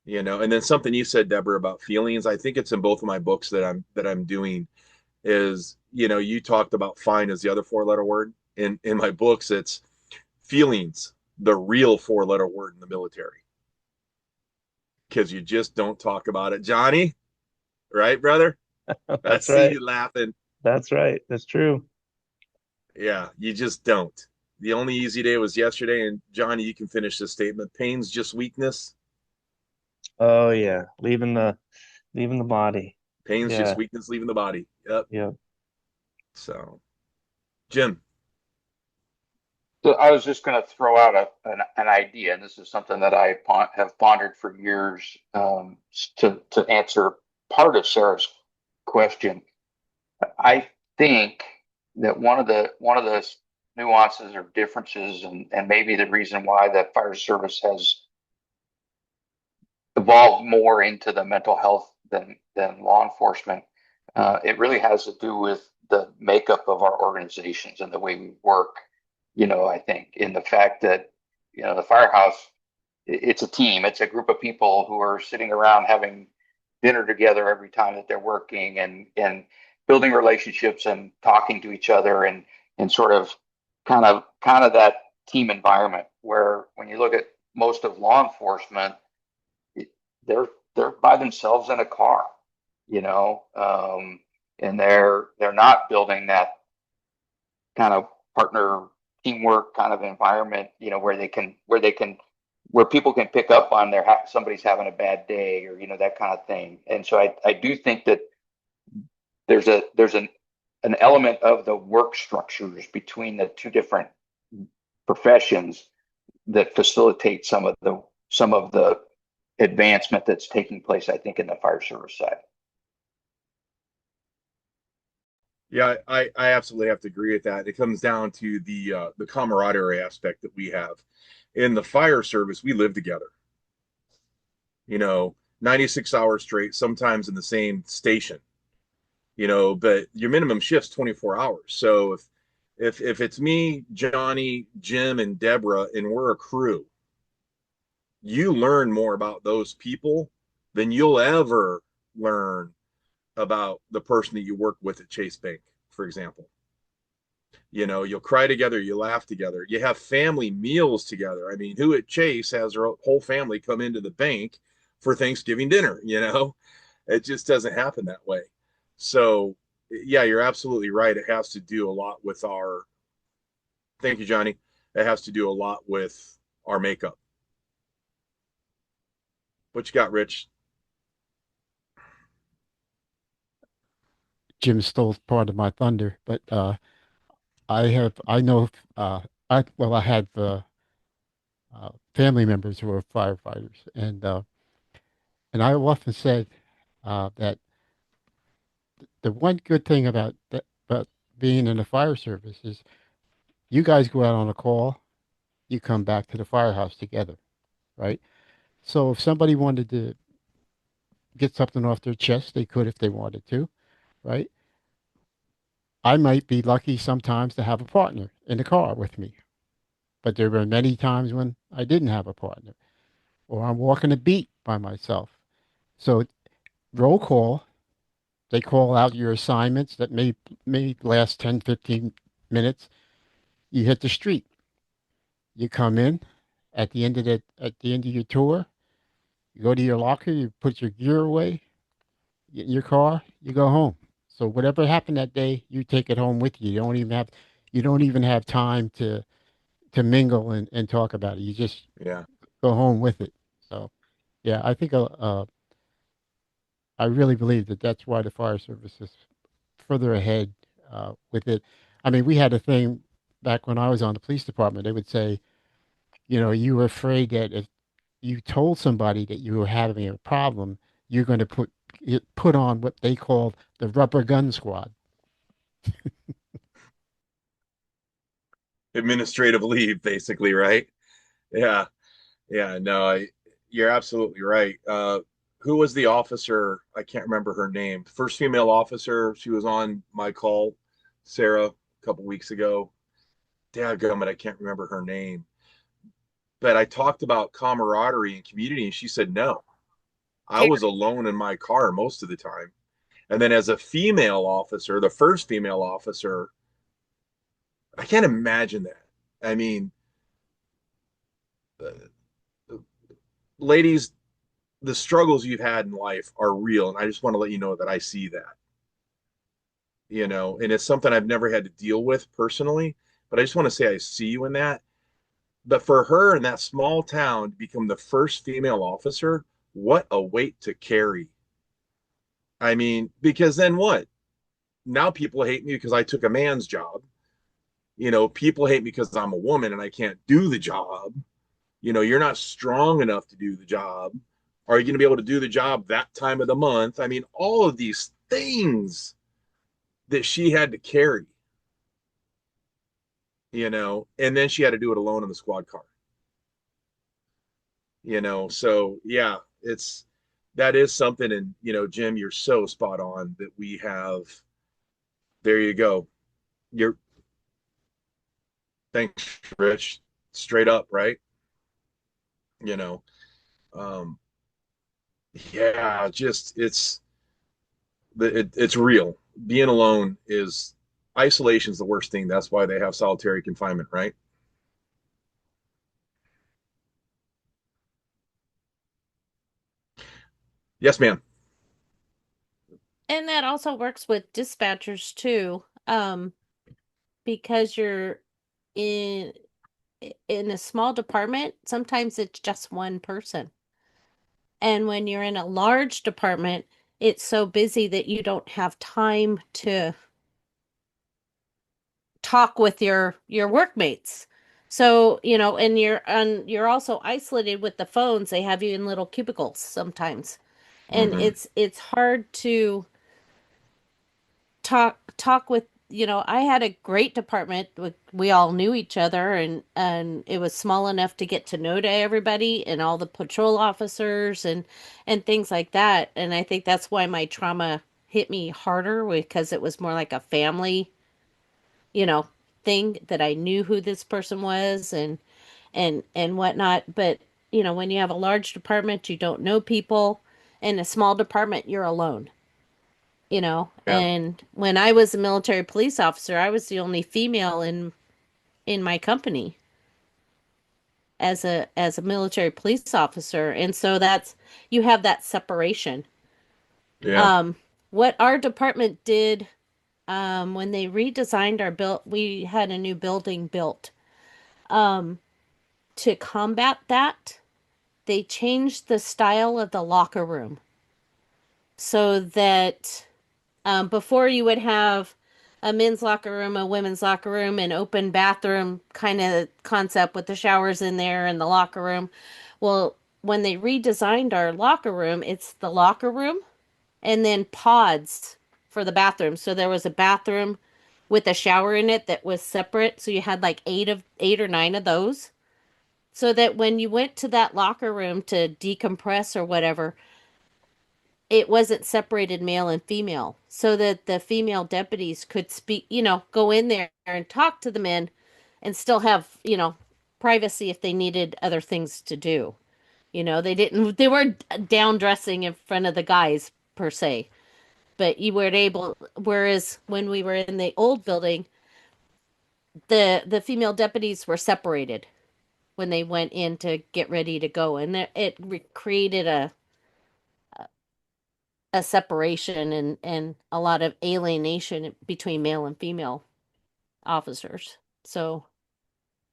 And then something you said, Deborah, about feelings. I think it's in both of my books that I'm doing. Is you talked about fine as the other four-letter word. In my books, it's feelings, the real four-letter word in the military, because you just don't talk about it. Johnny, right, brother? That's I right. see you laughing. That's right. That's true. Yeah, you just don't. The only easy day was yesterday. And Johnny, you can finish this statement. Pain's just weakness. Oh yeah, leaving the body. Pain's just Yeah, weakness leaving the body. Yep. yeah. So, Jim. So I was just going to throw out an idea, and this is something that I have pondered for years, to answer part of Sarah's question. I think that one of the nuances or differences, and maybe the reason why the fire service has evolved more into the mental health than law enforcement, it really has to do with the makeup of our organizations and the way we work. I think in the fact that the firehouse, it's a team, it's a group of people who are sitting around having dinner together every time that they're working, and building relationships and talking to each other, and sort of kind of that team environment, where when you look at most of law enforcement, they're by themselves in a car, you know, and they're not building that kind of partner teamwork kind of environment, where people can pick up on somebody's having a bad day, or that kind of thing. And so I do think that there's an element of the work structures between the two different professions that facilitate some of the advancement that's taking place, I think, in the fire service side. Yeah, I absolutely have to agree with that. It comes down to the camaraderie aspect that we have. In the fire service, we live together. 96 hours straight, sometimes in the same station. But your minimum shift's 24 hours. So if it's me, Johnny, Jim, and Deborah, and we're a crew, you learn more about those people than you'll ever learn about the person that you work with at Chase Bank, for example. You'll cry together, you laugh together, you have family meals together. I mean, who at Chase has their whole family come into the bank for Thanksgiving dinner? It just doesn't happen that way. So yeah, you're absolutely right. It has to do a lot with our Thank you, Johnny. It has to do a lot with our makeup. What you got, Rich? Jim stole part of my thunder, but I know I had family members who were firefighters, and I often said that the one good thing about being in the fire service is you guys go out on a call, you come back to the firehouse together, right? So if somebody wanted to get something off their chest, they could if they wanted to, right? I might be lucky sometimes to have a partner in the car with me, but there were many times when I didn't have a partner, or I'm walking a beat by myself. So roll call, they call out your assignments that may last 10, 15 minutes. You hit the street. You come in at the end of your tour, you go to your locker, you put your gear away, get in your car, you go home. So whatever happened that day, you take it home with you. You don't even have time to mingle and talk about it. You just Yeah. go home with it. So yeah, I really believe that that's why the fire service is further ahead with it. I mean, we had a thing back when I was on the police department. They would say, you know, you were afraid that if you told somebody that you were having a problem, you're going to put on what they called the rubber gun squad. Administrative leave, basically, right? Yeah. Yeah. No, you're absolutely right. Who was the officer? I can't remember her name. First female officer. She was on my call, Sarah, a couple weeks ago. Dadgummit, I can't remember her name. But I talked about camaraderie and community, and she said no. I Terry. was alone in my car most of the time. And then as a female officer, the first female officer, I can't imagine that. I mean, uh, ladies, the struggles you've had in life are real. And I just want to let you know that I see that, and it's something I've never had to deal with personally, but I just want to say I see you in that. But for her in that small town to become the first female officer, what a weight to carry. I mean, because then what? Now people hate me because I took a man's job. People hate me because I'm a woman and I can't do the job. You're not strong enough to do the job. Are you going to be able to do the job that time of the month? I mean, all of these things that she had to carry, and then she had to do it alone in the squad car, So yeah, that is something. And, Jim, you're so spot on that we have, there you go. You're, thanks, Rich. Straight up, right? You know, um, yeah, just it's real. Being alone is isolation is the worst thing. That's why they have solitary confinement, right? Yes, ma'am. And that also works with dispatchers too, because you're in in a small department, sometimes it's just one person. And when you're in a large department, it's so busy that you don't have time to talk with your workmates. So, and you're also isolated with the phones. They have you in little cubicles sometimes. And Hmm. it's hard to talk with, I had a great department. We all knew each other, and it was small enough to get to know to everybody and all the patrol officers and things like that. And I think that's why my trauma hit me harder, because it was more like a family, you know, thing, that I knew who this person was and whatnot. But, when you have a large department, you don't know people. In a small department, you're alone. Yeah. And when I was a military police officer, I was the only female in my company as a military police officer. And so you have that separation. Yeah. Um what our department did when they redesigned our we had a new building built. Um, to combat that, they changed the style of the locker room so that before you would have a men's locker room, a women's locker room, an open bathroom kind of concept with the showers in there and the locker room. Well, when they redesigned our locker room, it's the locker room and then pods for the bathroom. So there was a bathroom with a shower in it that was separate. So you had like eight or nine of those. So that when you went to that locker room to decompress or whatever, it wasn't separated male and female. So that the female deputies could speak, go in there and talk to the men and still have, privacy if they needed other things to do. They weren't down dressing in front of the guys per se, but you weren't able, whereas when we were in the old building, the female deputies were separated when they went in to get ready to go, and created a separation and a lot of alienation between male and female officers. So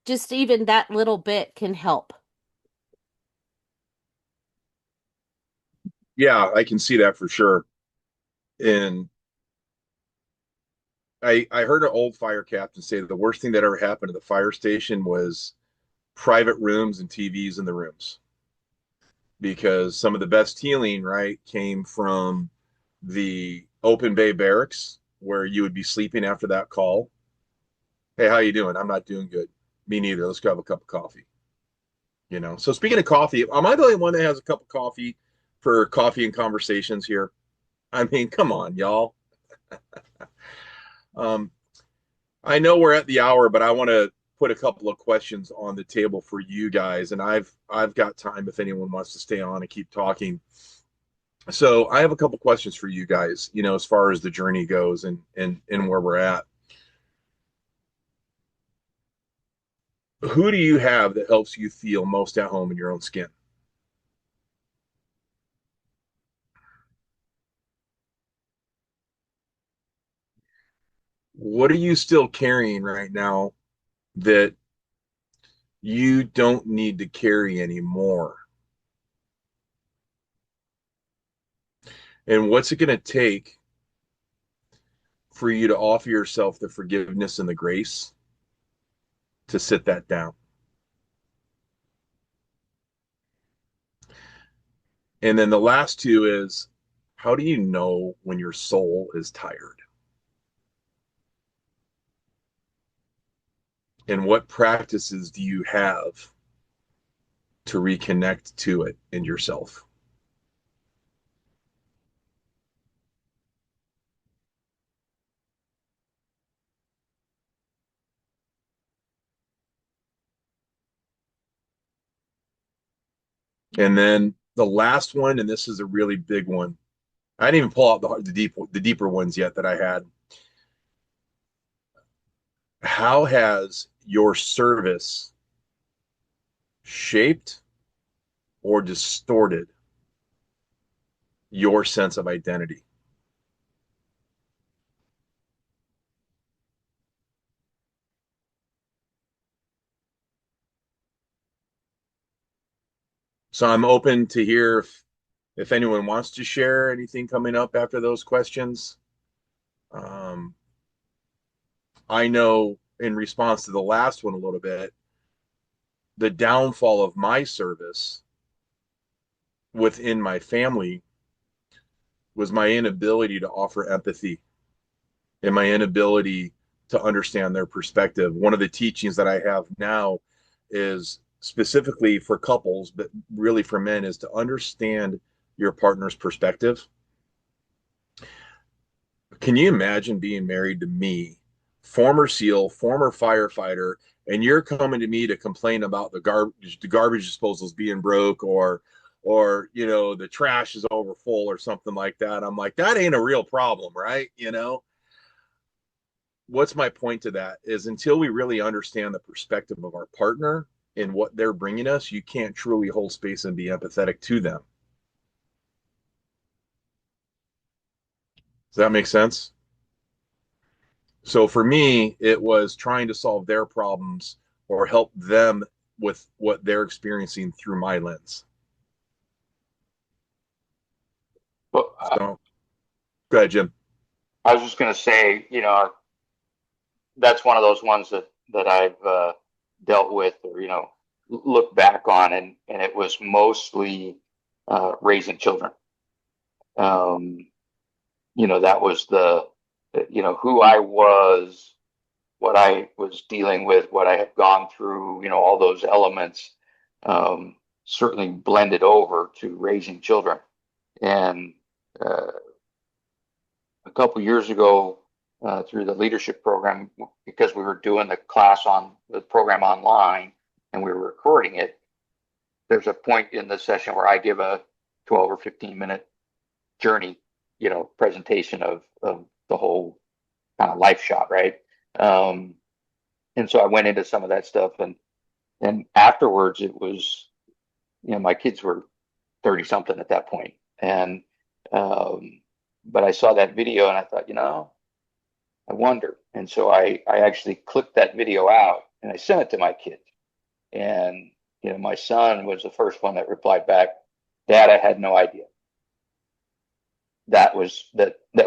just even that little bit can help. Yeah, I can see that for sure. And I heard an old fire captain say that the worst thing that ever happened to the fire station was private rooms and TVs in the rooms, because some of the best healing, right, came from the open bay barracks where you would be sleeping after that call. Hey, how you doing? I'm not doing good. Me neither. Let's go have a cup of coffee. So speaking of coffee, am I the only one that has a cup of coffee for coffee and conversations here? I mean, come on, y'all. um, I know we're at the hour, but I want to put a couple of questions on the table for you guys, and I've got time if anyone wants to stay on and keep talking. So I have a couple questions for you guys, as far as the journey goes and where we're at. Who do you have that helps you feel most at home in your own skin? What are you still carrying right now that you don't need to carry anymore? And what's it going to take for you to offer yourself the forgiveness and the grace to sit that down? And then the last two is, how do you know when your soul is tired? And what practices do you have to reconnect to it in yourself? And then the last one, and this is a really big one. I didn't even pull out the deeper ones yet that I had. How has your service shaped or distorted your sense of identity? So I'm open to hear if anyone wants to share anything coming up after those questions. Um, I know in response to the last one a little bit, the downfall of my service within my family was my inability to offer empathy and my inability to understand their perspective. One of the teachings that I have now is specifically for couples, but really for men, is to understand your partner's perspective. Can you imagine being married to me, former SEAL, former firefighter, and you're coming to me to complain about the garbage disposals being broke, or the trash is over full or something like that? I'm like, that ain't a real problem, right? What's my point to that is, until we really understand the perspective of our partner and what they're bringing us, you can't truly hold space and be empathetic to them. Does that make sense? So for me, it was trying to solve their problems or help them with what they're experiencing through my lens. But So go ahead, Jim. I was just going to say, that's one of those ones that I've dealt with, or look back on, and it was mostly raising children. Um, that was who I was, what I was dealing with, what I had gone through, all those elements, um, certainly blended over to raising children. And uh, a couple years ago, through the leadership program, because we were doing the program online and we were recording it, there's a point in the session where I give a 12 or 15-minute journey, presentation of the whole kind of life shot, right? Um, and so I went into some of that stuff, and afterwards it was, my kids were 30 something at that point, and but I saw that video and I thought, I wonder. And so I actually clipped that video out and I sent it to my kids. And, my son was the first one that replied back, Dad, I had no idea. That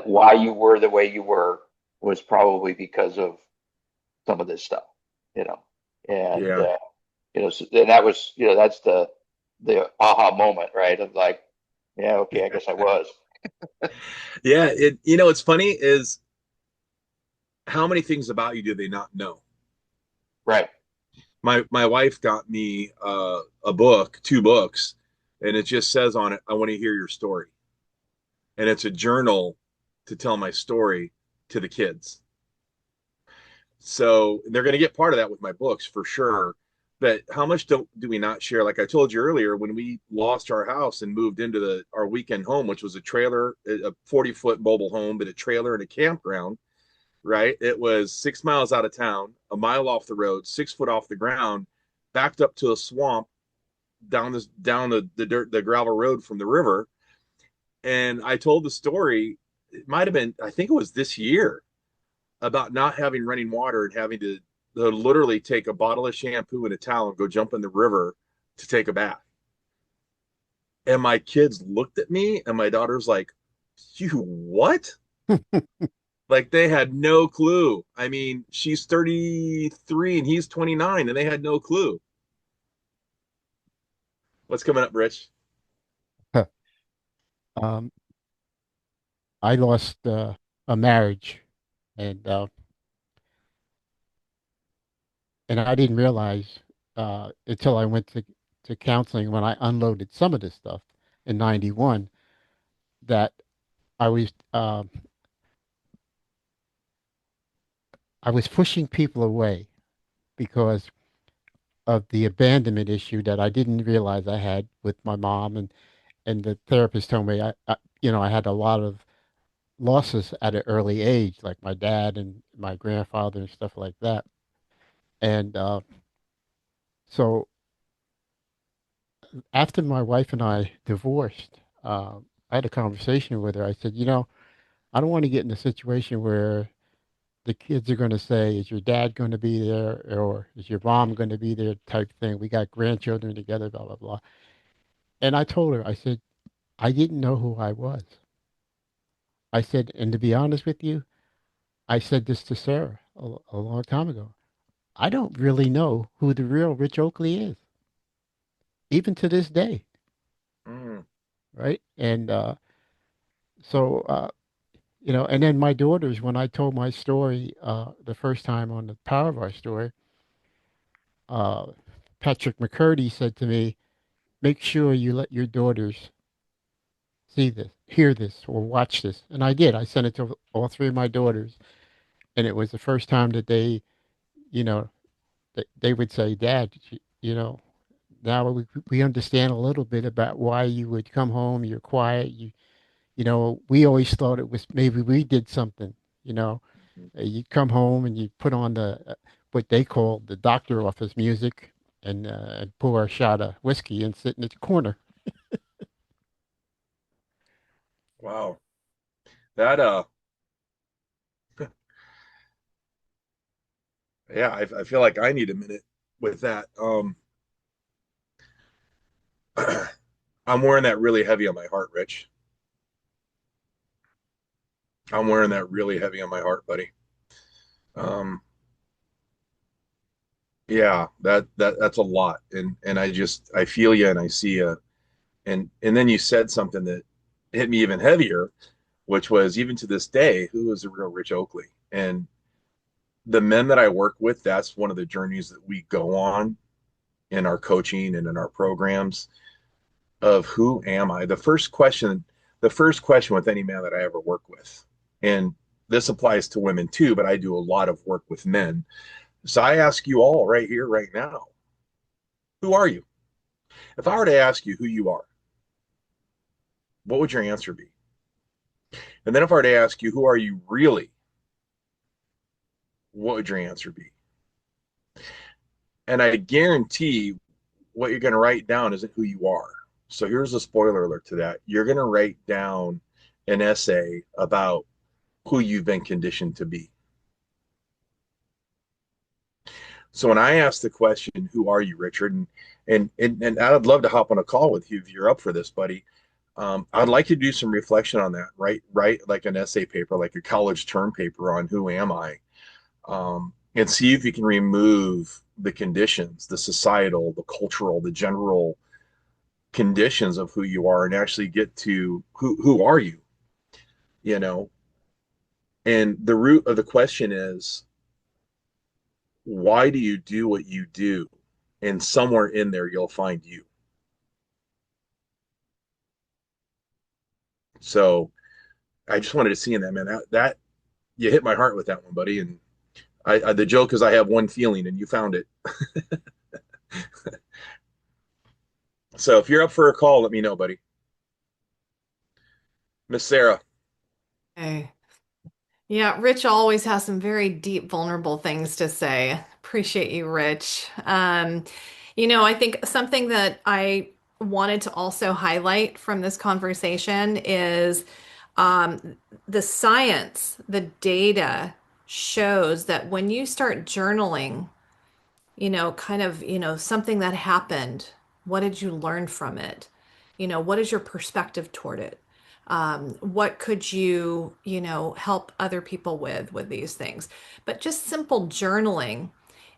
why you were the way you were was probably because of some of this stuff, you know. And, Yeah. and that was, that's the aha moment, right? Of like, yeah, okay, I guess I was. Yeah. It's funny is how many things about you do they not know? Right. My wife got me a book, two books, and it just says on it, I want to hear your story. And it's a journal to tell my story to the kids. So they're going to get part of that with my books for sure. But how much do we not share? Like I told you earlier, when we lost our house and moved into our weekend home, which was a trailer, a 40-foot mobile home, but a trailer and a campground, right? It was 6 miles out of town, a mile off the road, 6 foot off the ground, backed up to a swamp down the dirt, the gravel road from the river. And I told the story, it might have been, I think it was this year, about not having running water and having to literally take a bottle of shampoo and a towel and go jump in the river to take a bath. And my kids looked at me and my daughter's like, you what? Like they had no clue. I mean, she's 33 and he's 29 and they had no clue. What's coming up, Rich? Um, I lost a marriage, and I didn't realize until I went to counseling when I unloaded some of this stuff in '91 that I was I was pushing people away because of the abandonment issue that I didn't realize I had with my mom, and the therapist told me I had a lot of losses at an early age, like my dad and my grandfather and stuff like that. And so after my wife and I divorced, I had a conversation with her. I said, I don't want to get in a situation where the kids are going to say, is your dad going to be there or is your mom going to be there type thing. We got grandchildren together, blah, blah, blah. And I told her, I said, I didn't know who I was. I said, and to be honest with you, I said this to Sarah a long time ago. I don't really know who the real Rich Oakley is, even to this day, Mm. right? And so, and then my daughters, when I told my story the first time on the Power of Our Story, uh, Patrick McCurdy said to me, make sure you let your daughters see this, hear this, or watch this. And I did. I sent it to all three of my daughters, and it was the first time that you know, they would say, Dad, now we understand a little bit about why you would come home, you're quiet, we always thought it was maybe we did something, you know. You come home and you put on the what they call the doctor office music and pour a shot of whiskey and sit in the corner. Wow. That Yeah, I feel like I need a minute with that. I'm wearing that really heavy on my heart, Rich. I'm wearing that really heavy on my heart, buddy. Um, yeah, that's a lot, and I feel you and I see you, and then you said something that hit me even heavier, which was even to this day, who is the real Rich Oakley? And the men that I work with, that's one of the journeys that we go on in our coaching and in our programs of who am I? The first question with any man that I ever work with, and this applies to women too, but I do a lot of work with men. So I ask you all right here, right now, who are you? If I were to ask you who you are, what would your answer be? And then if I were to ask you, who are you really? What would your answer be? And I guarantee what you're going to write down isn't who you are. So here's a spoiler alert to that. You're going to write down an essay about who you've been conditioned to be. So when I ask the question, who are you, Richard? And I'd love to hop on a call with you if you're up for this, buddy. I'd like to do some reflection on that, right? Write like an essay paper, like a college term paper on who am I, and see if you can remove the conditions, the societal, the cultural, the general conditions of who you are, and actually get to who are you, you know? And the root of the question is, why do you do what you do? And somewhere in there, you'll find you. So I just wanted to see in that, man, that you hit my heart with that one, buddy. And the joke is I have one feeling and you found it. So if you're up for a call, let me know, buddy. Miss Sarah. Hey. Yeah, Rich always has some very deep, vulnerable things to say. Appreciate you, Rich. I think something that I wanted to also highlight from this conversation is the science, the data shows that when you start journaling, kind of, something that happened. What did you learn from it? What is your perspective toward it? What could you, help other people with these things? But just simple journaling,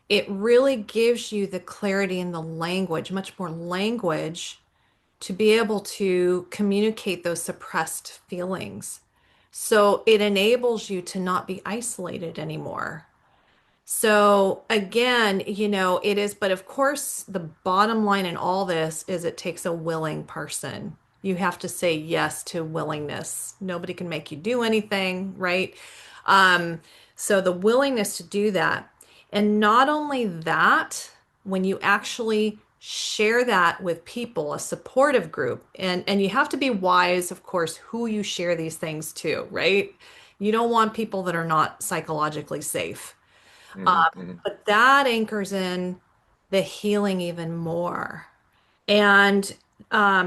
it really gives you the clarity and the language, much more language to be able to communicate those suppressed feelings. So it enables you to not be isolated anymore. So again, it is, but of course, the bottom line in all this is it takes a willing person. You have to say yes to willingness. Nobody can make you do anything, right? Um, so the willingness to do that. And not only that, when you actually share that with people, a supportive group, and you have to be wise, of course, who you share these things to, right? You don't want people that are not psychologically safe. Mm-hmm, mm-hmm. But that anchors in the healing even more. And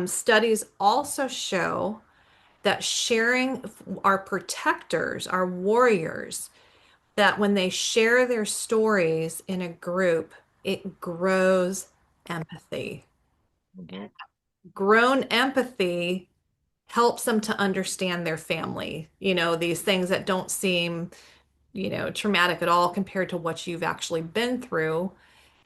studies also show that sharing our protectors, our warriors, that when they share their stories in a group, it grows empathy. Mm-hmm. Grown empathy helps them to understand their family, these things that don't seem, traumatic at all compared to what you've actually been through,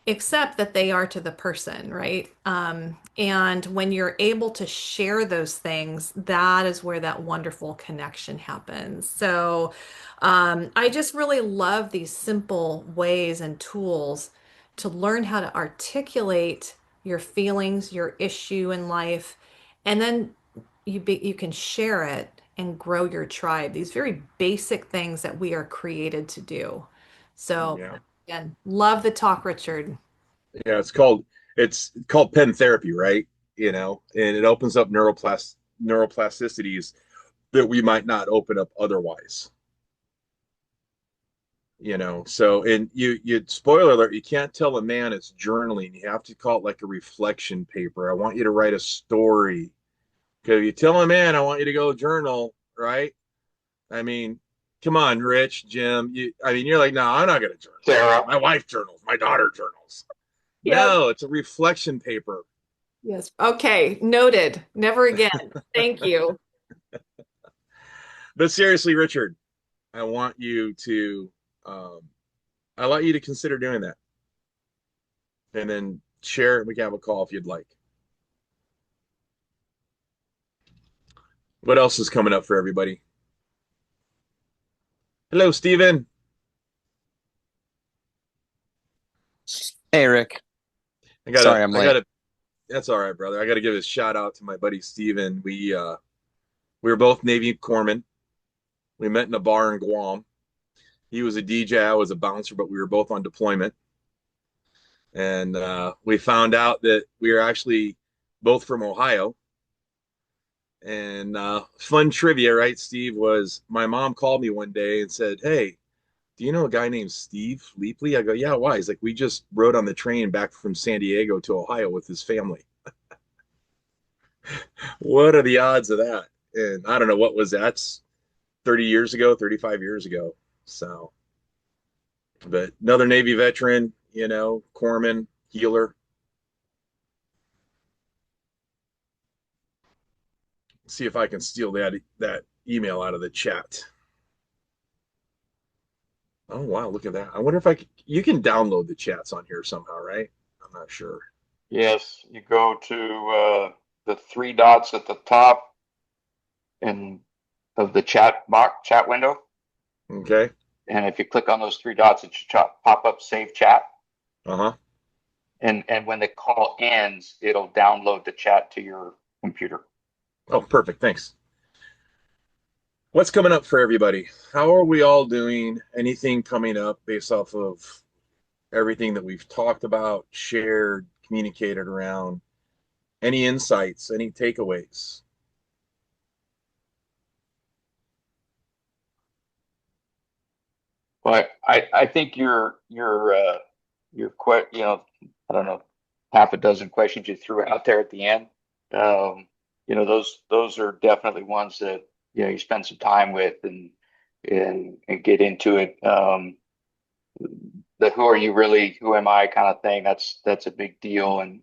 except that they are to the person, right? And when you're able to share those things, that is where that wonderful connection happens. So I just really love these simple ways and tools to learn how to articulate your feelings, your issue in life, and then you can share it and grow your tribe. These very basic things that we are created to do. So Yeah. again, love the talk, Richard. Yeah. It's called pen therapy, right? And it opens up neuroplasticities that we might not open up otherwise. So and you spoiler alert, you can't tell a man it's journaling. You have to call it like a reflection paper. I want you to write a story. Because you tell a man I want you to go journal, right? I mean, Come on, Rich, Jim. I mean, you're like, no, I'm not going to journal. Sarah. My wife journals. My daughter journals. Yes. No, it's a reflection paper. Yes. Okay. Noted. Never again. Thank you. But seriously, Richard, I want you to, um, I want you to consider doing that, and then share it. We can have a call if you'd like. What else is coming up for everybody? Hello, Steven. Hey, Rick. Sorry I'm I late. gotta, that's all right, brother. I gotta give a shout out to my buddy Steven. We were both Navy corpsmen. We met in a bar in Guam. He was a DJ, I was a bouncer, but we were both on deployment. And we found out that we were actually both from Ohio. And fun trivia, right, Steve, was my mom called me one day and said, "Hey, do you know a guy named Steve Leapley?" I go, "Yeah, why?" He's like, "We just rode on the train back from San Diego to Ohio with his family." What are the odds of that? And I don't know, what was that? 30 years ago, 35 years ago. So, but another Navy veteran, corpsman, healer. See if I can steal that email out of the chat. Oh wow, look at that. I wonder if you can download the chats on here somehow, right? I'm not sure. Yes, you go to the three dots at the top and of the chat window. Okay. And if you click on those three dots, it should pop up save chat. Uh-huh. And when the call ends, it'll download the chat to your computer. Oh, perfect. Thanks. What's coming up for everybody? How are we all doing? Anything coming up based off of everything that we've talked about, shared, communicated around? Any insights, any takeaways? But I think your I don't know, half a dozen questions you threw out there at the end. Those are definitely ones that you spend some time with and get into it. The who are you really, who am I kind of thing. That's a big deal, and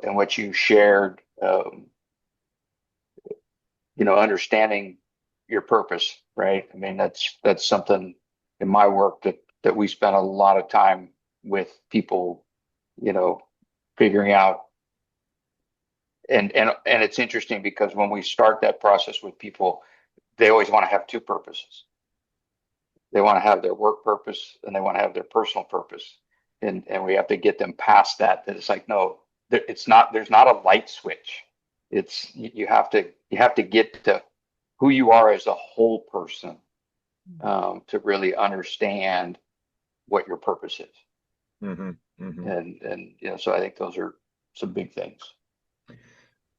what you shared, understanding your purpose, right? I mean, that's something in my work that we spend a lot of time with people, figuring out. And it's interesting because when we start that process with people, they always want to have two purposes. They want to have their work purpose and they want to have their personal purpose. And we have to get them past that it's like, no, there's not a light switch. It's you have to get to who you are as a whole person, to really understand what your purpose is. Mm-hmm. Mm-hmm. And so I think those are some big things.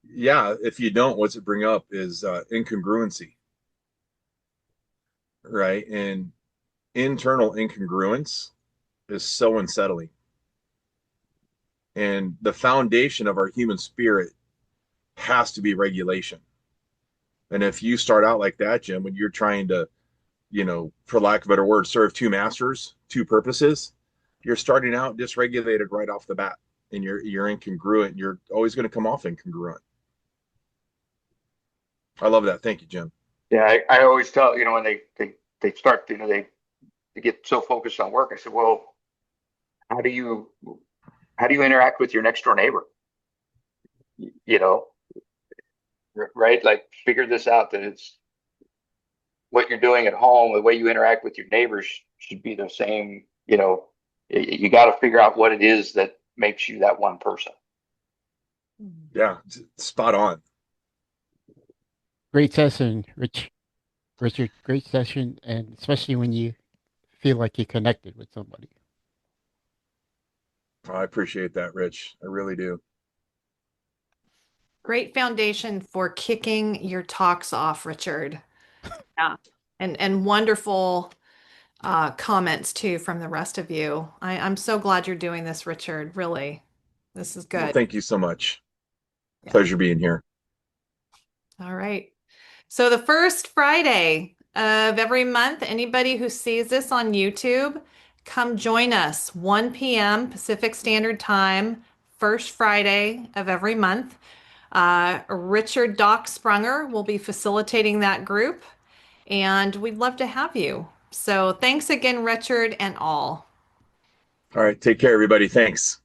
Yeah, if you don't, what's it bring up is incongruency, right? And internal incongruence is so unsettling. And the foundation of our human spirit has to be regulation. And if you start out like that, Jim, when you're trying to, for lack of a better word, serve two masters, two purposes, you're starting out dysregulated right off the bat, and you're incongruent. You're always going to come off incongruent. I love that. Thank you, Jim. Yeah, I always tell, when they start, they get so focused on work. I said, well, how do you interact with your next door neighbor? Right? Like, figure this out, that it's what you're doing at home, the way you interact with your neighbors should be the same. You got to figure out what it is that makes you that one person. Yeah, spot on. Great session, Richard, great session, and especially when you feel like you're connected with somebody. I appreciate that, Rich. I really do. Great foundation for kicking your talks off, Richard. Yeah. And wonderful comments too from the rest of you. I'm so glad you're doing this, Richard. Really. This is good. Well, thank you so much. Yeah. Pleasure being here. All right. So the first Friday of every month, anybody who sees this on YouTube, come join us 1 p.m. Pacific Standard Time, first Friday of every month. Richard Doc Sprunger will be facilitating that group, and we'd love to have you. So thanks again, Richard and all. All right. Take care, everybody. Thanks.